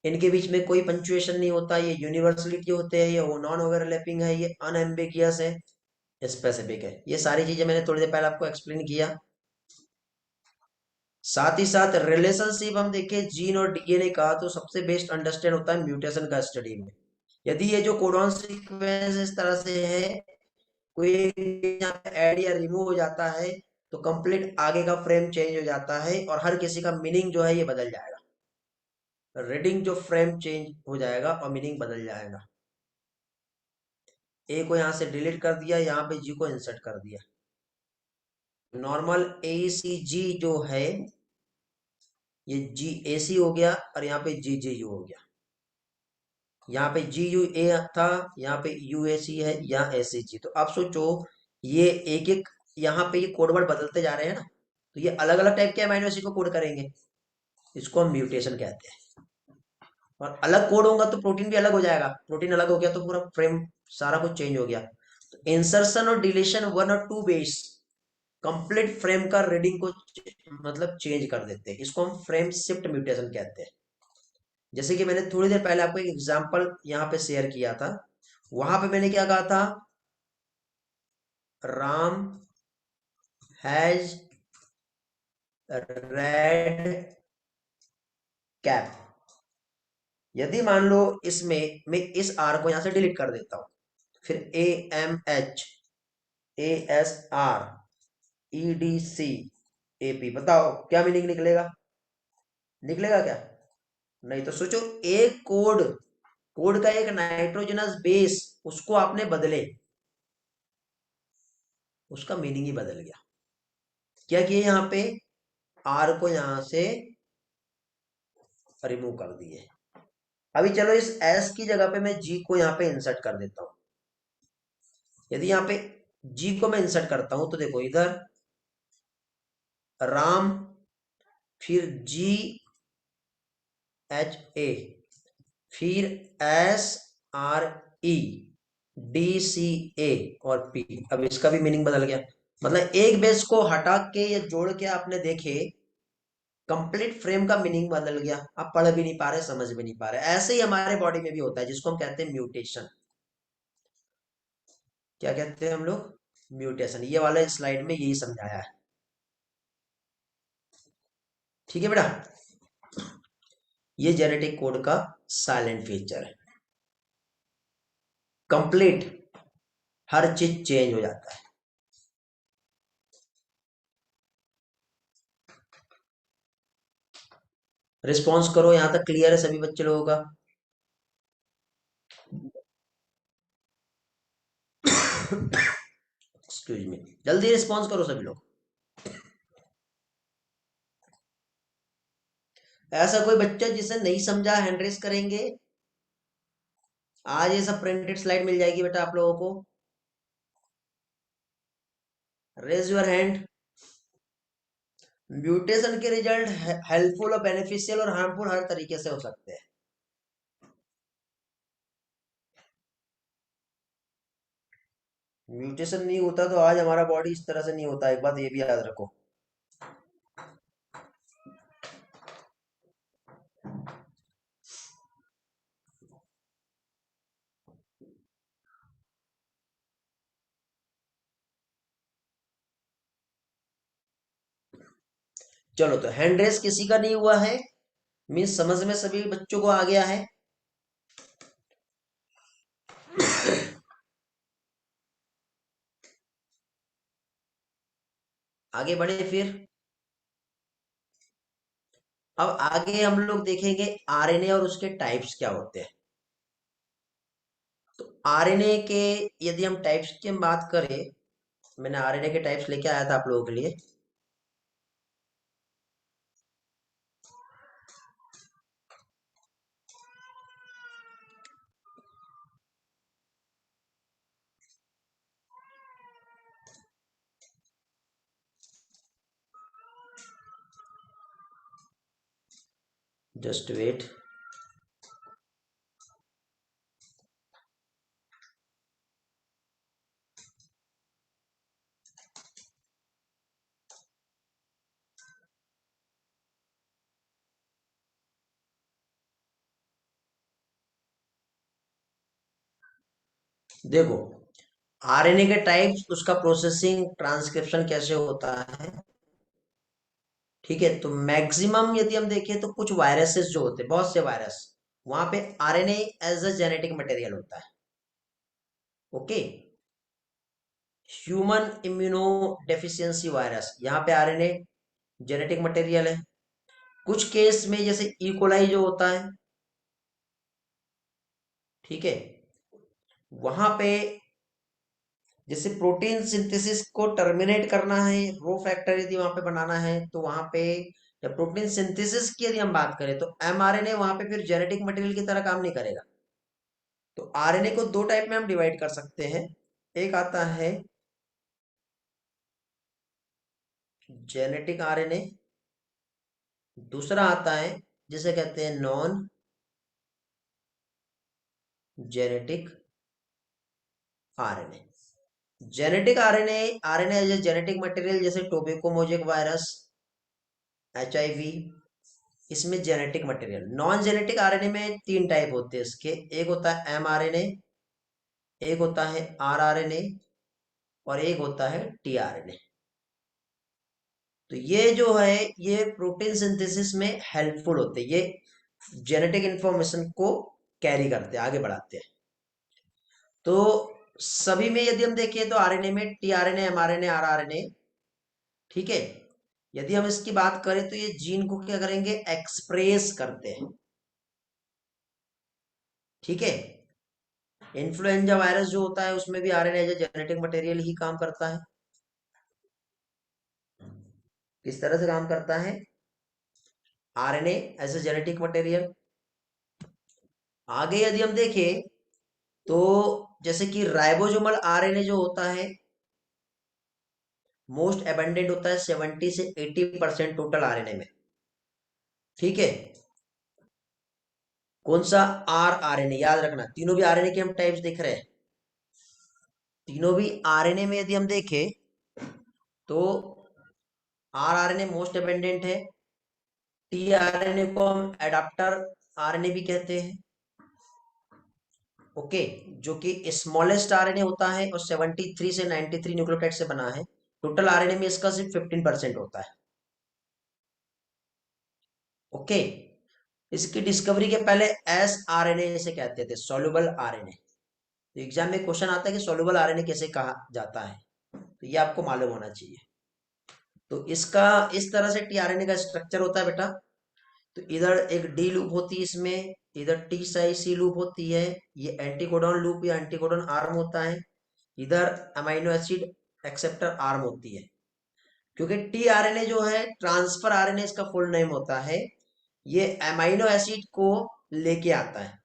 इनके बीच में कोई पंचुएशन नहीं होता, ये यूनिवर्सलिटी होते हैं, ये नॉन ओवरलैपिंग है, ये अनएम्बिगियस है, स्पेसिफिक है। ये सारी चीजें मैंने थोड़ी देर पहले आपको एक्सप्लेन किया। साथ ही साथ रिलेशनशिप हम देखें जीन और DNA का, तो सबसे बेस्ट अंडरस्टैंड होता है म्यूटेशन का स्टडी में। यदि ये जो कोडॉन सीक्वेंस इस तरह से है, कोई ऐड या रिमूव हो जाता है तो कंप्लीट आगे का फ्रेम चेंज हो जाता है और हर किसी का मीनिंग जो है ये बदल जाएगा। रीडिंग जो फ्रेम चेंज हो जाएगा और मीनिंग बदल जाएगा। ए को यहां से डिलीट कर दिया, यहाँ पे जी को इंसर्ट कर दिया। नॉर्मल ACG जो है ये GAC हो गया और यहाँ पे GGU हो गया। यहाँ पे GUA था, यहाँ पे UAC है, यहाँ ACG। तो अब सोचो ये एक एक यहाँ पे ये कोड वर्ड बदलते जा रहे हैं ना, तो ये अलग अलग टाइप के अमाइनो एसिड को कोड करेंगे। इसको हम म्यूटेशन कहते हैं। और अलग कोड होगा तो प्रोटीन भी अलग हो जाएगा, प्रोटीन अलग हो गया तो पूरा फ्रेम सारा कुछ चेंज हो गया। तो इंसर्शन और डिलीशन 1 और 2 बेस कंप्लीट फ्रेम का रीडिंग को मतलब चेंज कर देते हैं। इसको हम फ्रेम शिफ्ट म्यूटेशन कहते हैं। जैसे कि मैंने थोड़ी देर पहले आपको एक एग्जांपल यहाँ पे शेयर किया था, वहां पे मैंने क्या कहा था? Ram has red cap. यदि मान लो इसमें मैं इस आर को यहां से डिलीट कर देता हूं, फिर AMH ASREDCAP, बताओ क्या मीनिंग निकलेगा? निकलेगा क्या? नहीं तो सोचो, एक कोड, कोड का एक नाइट्रोजनस बेस, उसको आपने बदले, उसका मीनिंग ही बदल गया। क्या किए यहाँ पे? आर को यहां से रिमूव कर दिए। अभी चलो इस एस की जगह पे मैं जी को यहाँ पे इंसर्ट कर देता हूं। यदि यहाँ पे जी को मैं इंसर्ट करता हूं तो देखो इधर राम, फिर GHA, फिर SREDCA और P। अब इसका भी मीनिंग बदल गया। मतलब एक बेस को हटा के या जोड़ के आपने देखे, कंप्लीट फ्रेम का मीनिंग बदल गया। आप पढ़ भी नहीं पा रहे, समझ भी नहीं पा रहे। ऐसे ही हमारे बॉडी में भी होता है, जिसको हम कहते हैं म्यूटेशन। क्या कहते हैं हम लोग? म्यूटेशन। ये वाले स्लाइड में यही समझाया है। ठीक है बेटा, ये जेनेटिक कोड का साइलेंट फीचर है। कंप्लीट हर चीज चेंज हो जाता है। रिस्पॉन्स करो, यहां तक क्लियर है सभी बच्चे लोगों का? एक्सक्यूज मी, जल्दी रिस्पॉन्स करो सभी लोग। ऐसा कोई बच्चा जिसे नहीं समझा, हैंड रेस करेंगे। आज ये सब प्रिंटेड स्लाइड मिल जाएगी बेटा आप लोगों को। Raise your hand. म्यूटेशन के रिजल्ट हेल्पफुल और बेनिफिशियल और हार्मफुल हर तरीके से हो सकते हैं। म्यूटेशन नहीं होता तो आज हमारा बॉडी इस तरह से नहीं होता, एक बात ये भी याद रखो। चलो, तो हैंड रेस किसी का नहीं हुआ है, मीन्स समझ में सभी बच्चों को आ गया है। आगे बढ़े फिर। अब आगे हम लोग देखेंगे आरएनए और उसके टाइप्स क्या होते हैं। तो आरएनए के यदि हम टाइप्स की हम बात करें, मैंने आरएनए के टाइप्स लेके आया था आप लोगों के लिए। Just wait. देखो, आरएनए के टाइप्स, उसका प्रोसेसिंग, ट्रांसक्रिप्शन कैसे होता है। ठीक है, तो मैक्सिमम यदि हम देखें तो कुछ वायरसेस जो होते हैं, बहुत से वायरस, वहां पे RNA as a genetic material होता है। Okay. Human immunodeficiency virus, यहाँ पे आरएनए जेनेटिक मटेरियल है। कुछ केस में जैसे इकोलाई जो होता है, ठीक है, वहां पे जैसे प्रोटीन सिंथेसिस को टर्मिनेट करना है, रो फैक्टर यदि वहां पे बनाना है, तो वहां पे जब प्रोटीन सिंथेसिस की यदि हम बात करें तो एमआरएनए वहां पे फिर जेनेटिक मटेरियल की तरह काम नहीं करेगा। तो आरएनए को दो टाइप में हम डिवाइड कर सकते हैं। एक आता है जेनेटिक आरएनए, दूसरा आता है जिसे कहते हैं non genetic RNA. Genetic RNA, RNA as a genetic material, जैसे टोबैको मोजेक वायरस, HIV, इसमें genetic material. Non genetic RNA में तीन टाइप होते हैं इसके। एक होता है mRNA, एक होता है rRNA, और एक होता है tRNA। तो ये जो है, ये प्रोटीन सिंथेसिस में हेल्पफुल होते हैं। ये जेनेटिक इंफॉर्मेशन को कैरी करते हैं, आगे बढ़ाते हैं। तो सभी में यदि हम देखें तो आरएनए में टीआरएनए, एमआरएनए, आरआरएनए, ठीक है। यदि हम इसकी बात करें तो ये जीन को क्या करेंगे, एक्सप्रेस करते हैं, ठीक है। इन्फ्लुएंजा वायरस जो होता है उसमें भी RNA as a genetic material ही काम करता है। किस तरह से काम करता है, RNA as a genetic material. आगे यदि हम देखें तो जैसे कि राइबोसोमल आरएनए जो होता है मोस्ट एबंडेंट होता है 70 से 80% टोटल आरएनए में, ठीक है। कौन सा, आरएनए, याद रखना तीनों भी आरएनए के हम टाइप्स देख रहे हैं। तीनों भी आरएनए में यदि हम देखें तो आरआरएनए मोस्ट एबंडेंट है। टीआरएनए को हम एडाप्टर आरएनए भी कहते हैं, ओके, जो कि स्मॉलेस्ट आरएनए होता है और 73 से 93 न्यूक्लियोटाइड से बना है। टोटल आरएनए में इसका सिर्फ 15% होता है, ओके। इसकी डिस्कवरी के पहले एस आरएनए से कहते थे, सॉल्युबल आरएनए। तो एग्जाम में क्वेश्चन आता है कि सॉल्युबल आरएनए कैसे कहा जाता है, तो ये आपको मालूम होना चाहिए। तो इसका इस तरह से टीआरएनए का स्ट्रक्चर होता है बेटा। तो इधर एक डी लूप होती है इसमें, इधर टी साई सी लूप होती है, ये एंटीकोडॉन लूप या एंटीकोडॉन आर्म होता है, इधर अमीनो एसिड एक्सेप्टर आर्म होती है। क्योंकि टीआरएनए जो है ट्रांसफर आरएनए इसका फुल नेम होता है, ये अमीनो एसिड को लेके आता है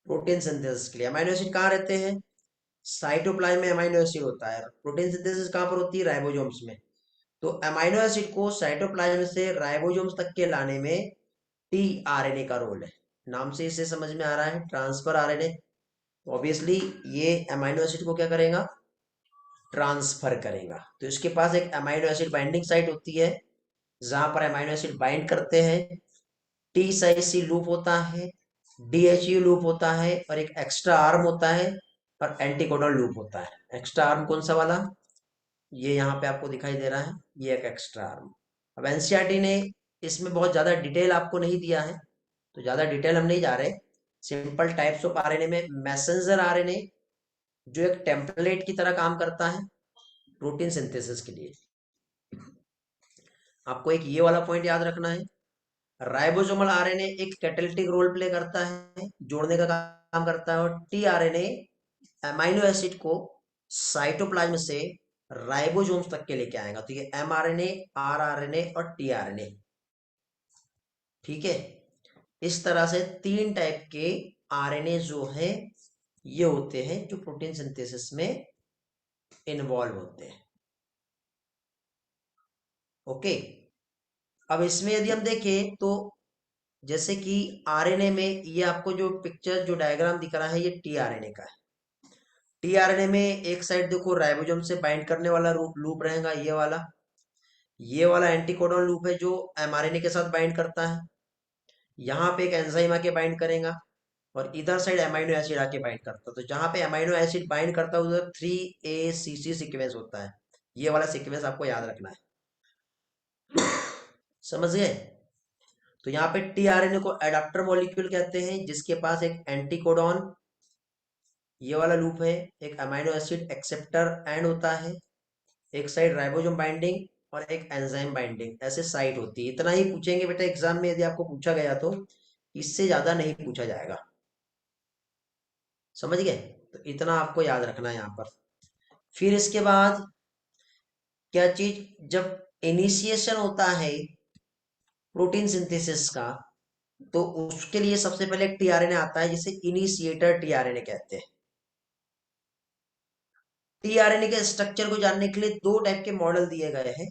प्रोटीन सिंथेसिस के लिए। अमीनो एसिड कहाँ रहते हैं, साइटोप्लाज्म में अमीनो एसिड होता है। प्रोटीन सिंथेसिस कहाँ पर होती है, राइबोसोम्स में। तो अमीनो एसिड को साइटोप्लाज्म से राइबोसोम्स तक के लाने में टीआरएनए का रोल है। नाम से इसे समझ में आ रहा है, ट्रांसफर आरएनए। ऑब्वियसली ये अमीनो एसिड को क्या करेगा, ट्रांसफर करेगा। तो इसके पास एक अमीनो एसिड बाइंडिंग साइट होती है जहां पर अमीनो एसिड बाइंड करते हैं। टी साइज सी लूप होता है, डीएचयू लूप होता है, और एक एक्स्ट्रा आर्म होता है, और एंटीकोडॉन लूप होता है। एक्स्ट्रा आर्म कौन सा वाला, ये यहाँ पे आपको दिखाई दे रहा है, ये एक एक्स्ट्रा आर्म। अब एनसीईआरटी ने इसमें बहुत ज्यादा डिटेल आपको नहीं दिया है, तो ज्यादा डिटेल हम नहीं जा रहे। सिंपल टाइप्स ऑफ आरएनए में मैसेंजर आरएनए जो एक टेम्पलेट की तरह काम करता है प्रोटीन सिंथेसिस के लिए। आपको एक ये वाला पॉइंट याद रखना है, राइबोसोमल आरएनए एक कैटालिटिक रोल प्ले करता है, जोड़ने का काम करता है, और टीआरएनए अमीनो एसिड को साइटोप्लाज्म से राइबोसोम्स तक के लेके आएगा। तो ये एमआरएनए, आरआरएनए और टीआरएनए, ठीक है। इस तरह से 3 टाइप के आरएनए जो है ये होते हैं जो प्रोटीन सिंथेसिस में इन्वॉल्व होते हैं, ओके। अब इसमें यदि हम देखें तो जैसे कि आरएनए में ये आपको जो पिक्चर जो डायग्राम दिख रहा है ये टीआरएनए का है। टीआरएनए में एक साइड देखो राइबोसोम से बाइंड करने वाला लूप रहेगा, ये वाला एंटीकोडॉन लूप है जो एमआरएनए के साथ बाइंड करता है। यहाँ पे एक एंजाइम आके बाइंड करेगा, और इधर साइड अमीनो एसिड आके बाइंड करता है। तो जहां पे अमीनो एसिड बाइंड करता है उधर 3ACC सीक्वेंस होता है। ये वाला सीक्वेंस आपको याद रखना है, समझ गए। तो यहाँ पे टीआरएनए को एडाप्टर मॉलिक्यूल कहते हैं, जिसके पास एक एंटीकोडॉन ये वाला लूप है, एक अमीनो एसिड एक्सेप्टर एंड होता है, एक साइड राइबोसोम बाइंडिंग और एक एंजाइम बाइंडिंग, ऐसे साइट होती है। इतना ही पूछेंगे बेटा एग्जाम में, यदि आपको पूछा गया तो, इससे ज्यादा नहीं पूछा जाएगा, समझ गए। तो इतना आपको याद रखना है यहाँ पर। फिर इसके बाद क्या चीज, जब इनिशिएशन होता है प्रोटीन सिंथेसिस का, तो उसके लिए सबसे पहले टीआरएनए आता है, जिसे इनिशिएटर टीआरएनए कहते हैं। टीआरएनए के स्ट्रक्चर को जानने के लिए 2 टाइप के मॉडल दिए गए हैं।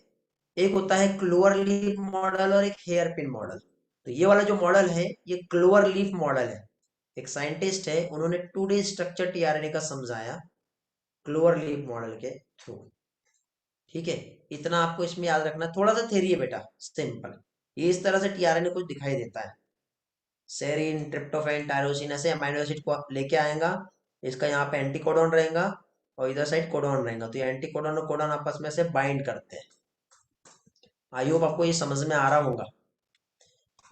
एक होता है क्लोवर लीफ मॉडल और एक हेयर पिन मॉडल। तो ये वाला जो मॉडल है ये क्लोवर लीफ मॉडल है। एक साइंटिस्ट है, उन्होंने 2D स्ट्रक्चर टीआरएनए का समझाया क्लोवर लीफ मॉडल के थ्रू, ठीक है। इतना आपको इसमें याद रखना, थोड़ा सा थ्योरी है बेटा, सिंपल। ये इस तरह से टीआरएनए कुछ दिखाई देता है, सेरीन, ट्रिप्टोफैन, टायरोसिन, ऐसे अमीनो एसिड को लेके आएगा। इसका यहाँ पे एंटीकोडॉन रहेगा और इधर साइड कोडॉन रहेगा। तो ये एंटीकोडॉन और कोडॉन आपस में से बाइंड करते हैं। आई होप आपको ये समझ में आ रहा होगा।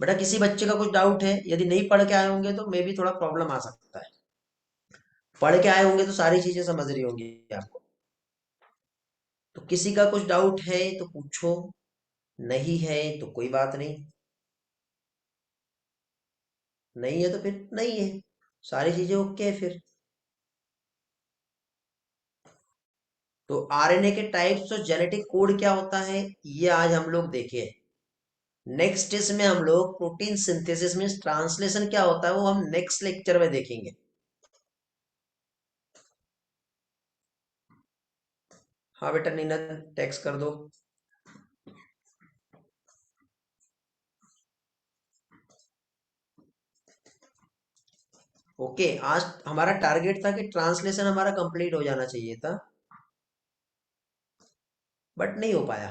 बेटा किसी बच्चे का कुछ डाउट है, यदि नहीं पढ़ के आए होंगे तो मे भी थोड़ा प्रॉब्लम आ सकता है। पढ़ के आए होंगे तो सारी चीजें समझ रही होंगी आपको। तो किसी का कुछ डाउट है तो पूछो, नहीं है तो कोई बात नहीं। नहीं है तो फिर नहीं है, सारी चीजें ओके है फिर। तो आरएनए के टाइप्स और जेनेटिक कोड क्या होता है, ये आज हम लोग देखे। नेक्स्ट इसमें हम लोग प्रोटीन सिंथेसिस में ट्रांसलेशन क्या होता है वो हम नेक्स्ट लेक्चर में देखेंगे। हाँ बेटा नीना, टेक्स्ट कर दो। ओके, आज हमारा टारगेट था कि ट्रांसलेशन हमारा कंप्लीट हो जाना चाहिए था, बट नहीं हो पाया।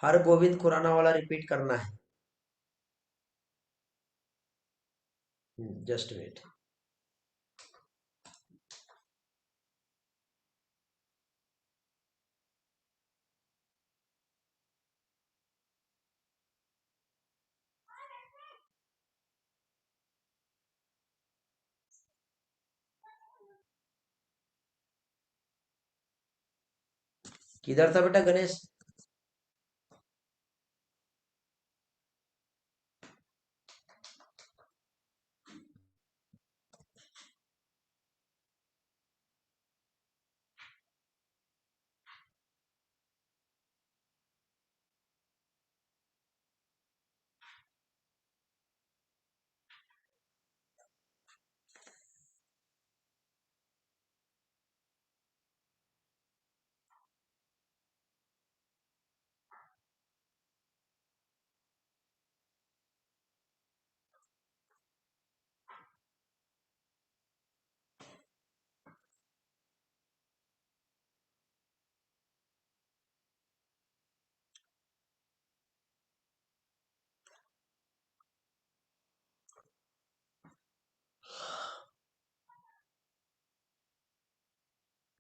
हर गोविंद खुराना वाला रिपीट करना है। Just wait. किधर था बेटा गणेश?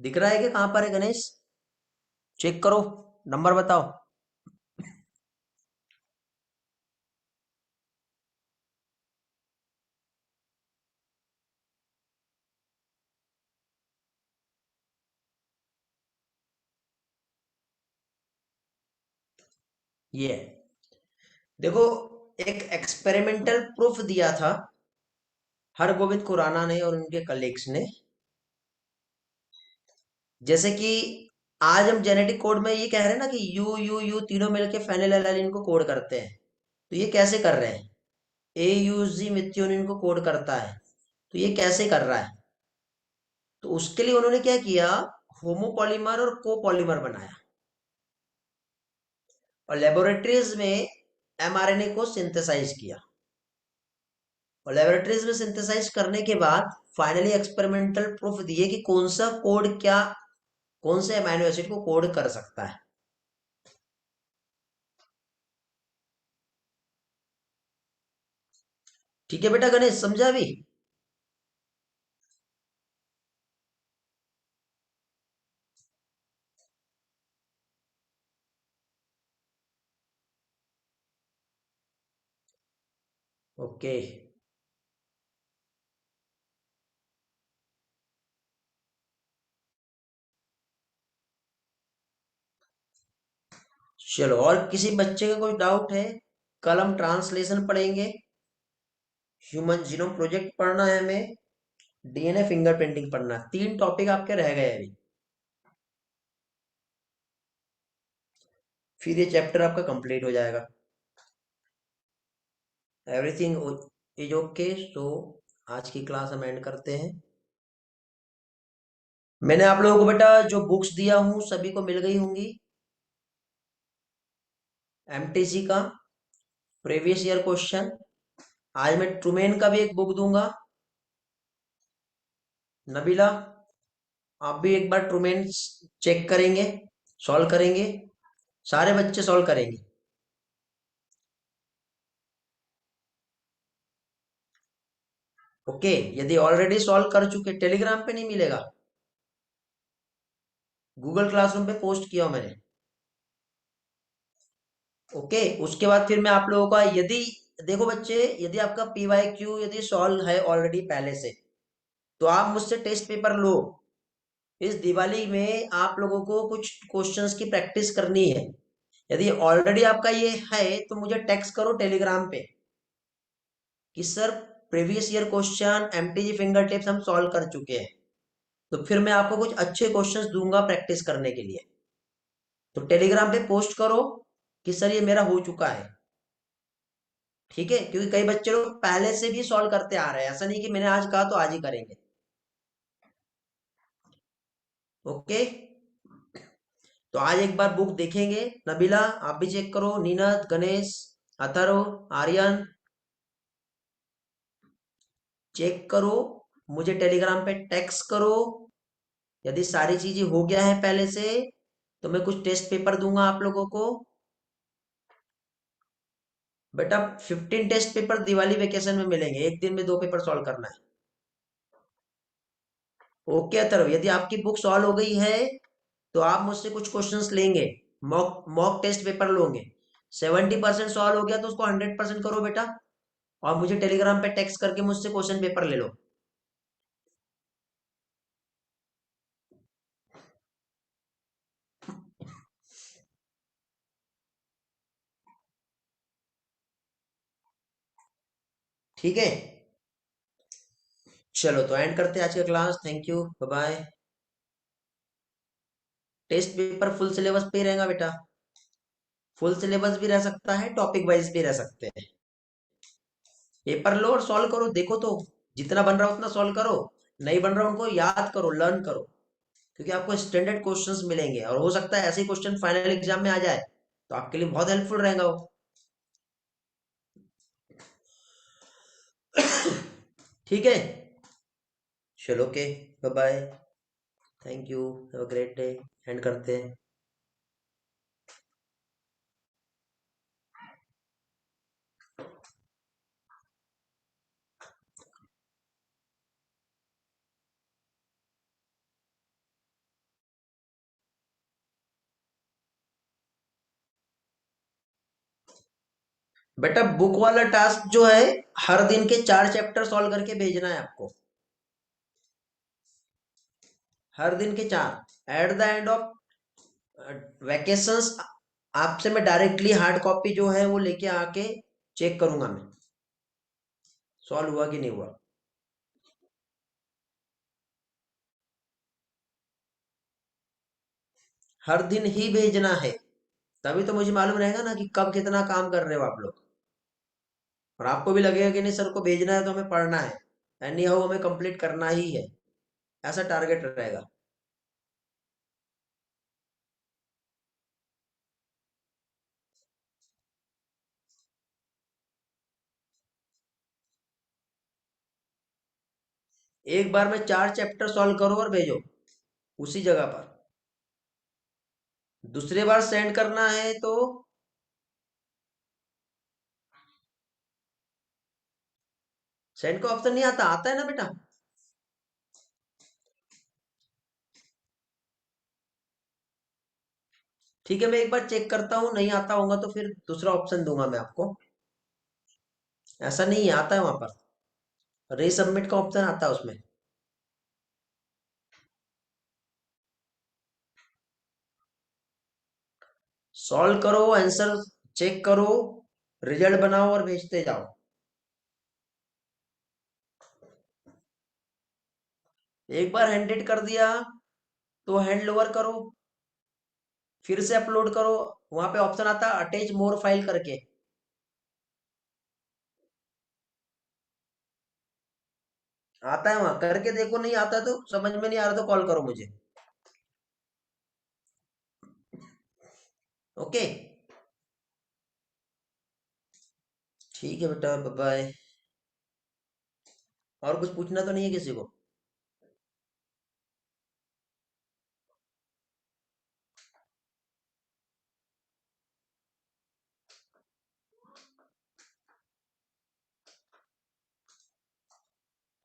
दिख रहा है कि कहाँ पर है गणेश? चेक करो, नंबर बताओ। ये है। देखो, एक एक्सपेरिमेंटल प्रूफ दिया था हरगोविंद खुराना ने और उनके कलीग्स ने। जैसे कि आज हम जेनेटिक कोड में ये कह रहे हैं ना कि यू यू यू तीनों मिलके फेनिलएलनिन को कोड करते हैं। तो ये कैसे कर रहे हैं? ए यू जी मिथ्योनिन को कोड करता है। तो ये कैसे कर रहा है? तो उसके लिए उन्होंने क्या किया, होमोपॉलीमर और कोपॉलीमर बनाया और लेबोरेटरीज में एमआरएनए को सिंथेसाइज किया। और लेबोरेटरीज में सिंथेसाइज करने के बाद फाइनली एक्सपेरिमेंटल प्रूफ दिए कि कौन सा कोड क्या, कौन से अमीनो एसिड को कोड कर सकता है। ठीक है बेटा गणेश, समझा अभी? ओके। चलो, और किसी बच्चे का कोई डाउट है? कल हम ट्रांसलेशन पढ़ेंगे, ह्यूमन जीनोम प्रोजेक्ट पढ़ना है हमें, डीएनए फिंगरप्रिंटिंग पढ़ना है। 3 टॉपिक आपके रह गए अभी, फिर ये चैप्टर आपका कंप्लीट हो जाएगा। एवरीथिंग इज ओके, सो आज की क्लास हम एंड करते हैं। मैंने आप लोगों को बेटा जो बुक्स दिया हूँ सभी को मिल गई होंगी। एमटीसी का प्रीवियस ईयर क्वेश्चन, आज मैं ट्रूमेन का भी एक बुक दूंगा। नबीला, आप भी एक बार ट्रूमेन चेक करेंगे, सॉल्व करेंगे, सारे बच्चे सॉल्व करेंगे। ओके, यदि ऑलरेडी सॉल्व कर चुके, टेलीग्राम पे नहीं मिलेगा, गूगल क्लासरूम पे पोस्ट किया मैंने। ओके, उसके बाद फिर मैं आप लोगों का, यदि देखो बच्चे, यदि आपका PYQ यदि सॉल्व है ऑलरेडी पहले से, तो आप मुझसे टेस्ट पेपर लो। इस दिवाली में आप लोगों को कुछ क्वेश्चंस की प्रैक्टिस करनी है। यदि ऑलरेडी आपका ये है तो मुझे टेक्स्ट करो टेलीग्राम पे कि sir previous year question MTG finger tips हम सॉल्व कर चुके हैं। तो फिर मैं आपको कुछ अच्छे क्वेश्चंस दूंगा प्रैक्टिस करने के लिए। तो टेलीग्राम पे पोस्ट करो कि सर ये मेरा हो चुका है। ठीक है, क्योंकि कई बच्चे लोग पहले से भी सॉल्व करते आ रहे हैं, ऐसा नहीं कि मैंने आज कहा तो आज ही करेंगे। ओके, तो आज एक बार बुक देखेंगे। नबीला आप भी चेक करो, नीनत, गणेश, अथर्व, आर्यन, चेक करो। मुझे टेलीग्राम पे टेक्स्ट करो यदि सारी चीजें हो गया है पहले से, तो मैं कुछ टेस्ट पेपर दूंगा आप लोगों को। बेटा 15 टेस्ट पेपर दिवाली वेकेशन में मिलेंगे, एक दिन में 2 पेपर सॉल्व करना है। ओके अथर्व, यदि आपकी बुक सॉल्व हो गई है तो आप मुझसे कुछ क्वेश्चंस लेंगे, मॉक मॉक टेस्ट पेपर लोगे। 70% सॉल्व हो गया तो उसको 100% करो बेटा, और मुझे टेलीग्राम पे टेक्स्ट करके मुझसे क्वेश्चन पेपर ले लो। ठीक है, चलो तो एंड करते हैं आज का class. Thank you, bye bye. Test paper full syllabus पे ही रहेगा बेटा, फुल सिलेबस भी रह सकता है, टॉपिक वाइज भी रह सकते हैं। पेपर लो और सॉल्व करो, देखो तो जितना बन रहा है उतना सॉल्व करो, नहीं बन रहा उनको याद करो, लर्न करो, क्योंकि आपको स्टैंडर्ड क्वेश्चंस मिलेंगे और हो सकता है ऐसे ही क्वेश्चन फाइनल एग्जाम में आ जाए, तो आपके लिए बहुत हेल्पफुल रहेगा वो। ठीक है, चलो okay, bye bye. Thank you, have a great day. End करते हैं। बेटा बुक वाला टास्क जो है, हर दिन के 4 चैप्टर सॉल्व करके भेजना है आपको, हर दिन के 4। At the end of vacations आपसे मैं डायरेक्टली हार्ड कॉपी जो है वो लेके आके चेक करूंगा मैं, सॉल्व हुआ कि नहीं हुआ। हर दिन ही भेजना है, तभी तो मुझे मालूम रहेगा ना कि कब कितना काम कर रहे हो आप लोग, और आपको भी लगेगा कि नहीं सर को भेजना है तो हमें पढ़ना है, एनी हाउ हमें कंप्लीट करना ही है, ऐसा टारगेट रहेगा। एक बार में 4 चैप्टर सॉल्व करो और भेजो उसी जगह पर। दूसरे बार सेंड करना है तो सेंड का ऑप्शन नहीं आता, आता है ना बेटा। ठीक है, मैं एक बार चेक करता हूँ, नहीं आता होगा तो फिर दूसरा ऑप्शन दूंगा मैं आपको। ऐसा नहीं है, आता है वहां पर रीसबमिट का ऑप्शन आता है उसमें। सॉल्व करो, आंसर चेक करो, रिजल्ट बनाओ और भेजते जाओ। एक बार हैंडेड कर दिया तो हैंड लोअर करो, फिर से अपलोड करो। वहां पे ऑप्शन आता है अटैच मोर फाइल करके, आता है, वहां करके देखो। नहीं आता तो समझ में नहीं आ रहा तो कॉल करो मुझे। ओके, ठीक है बेटा, बाय बाय। और कुछ पूछना तो नहीं है किसी को?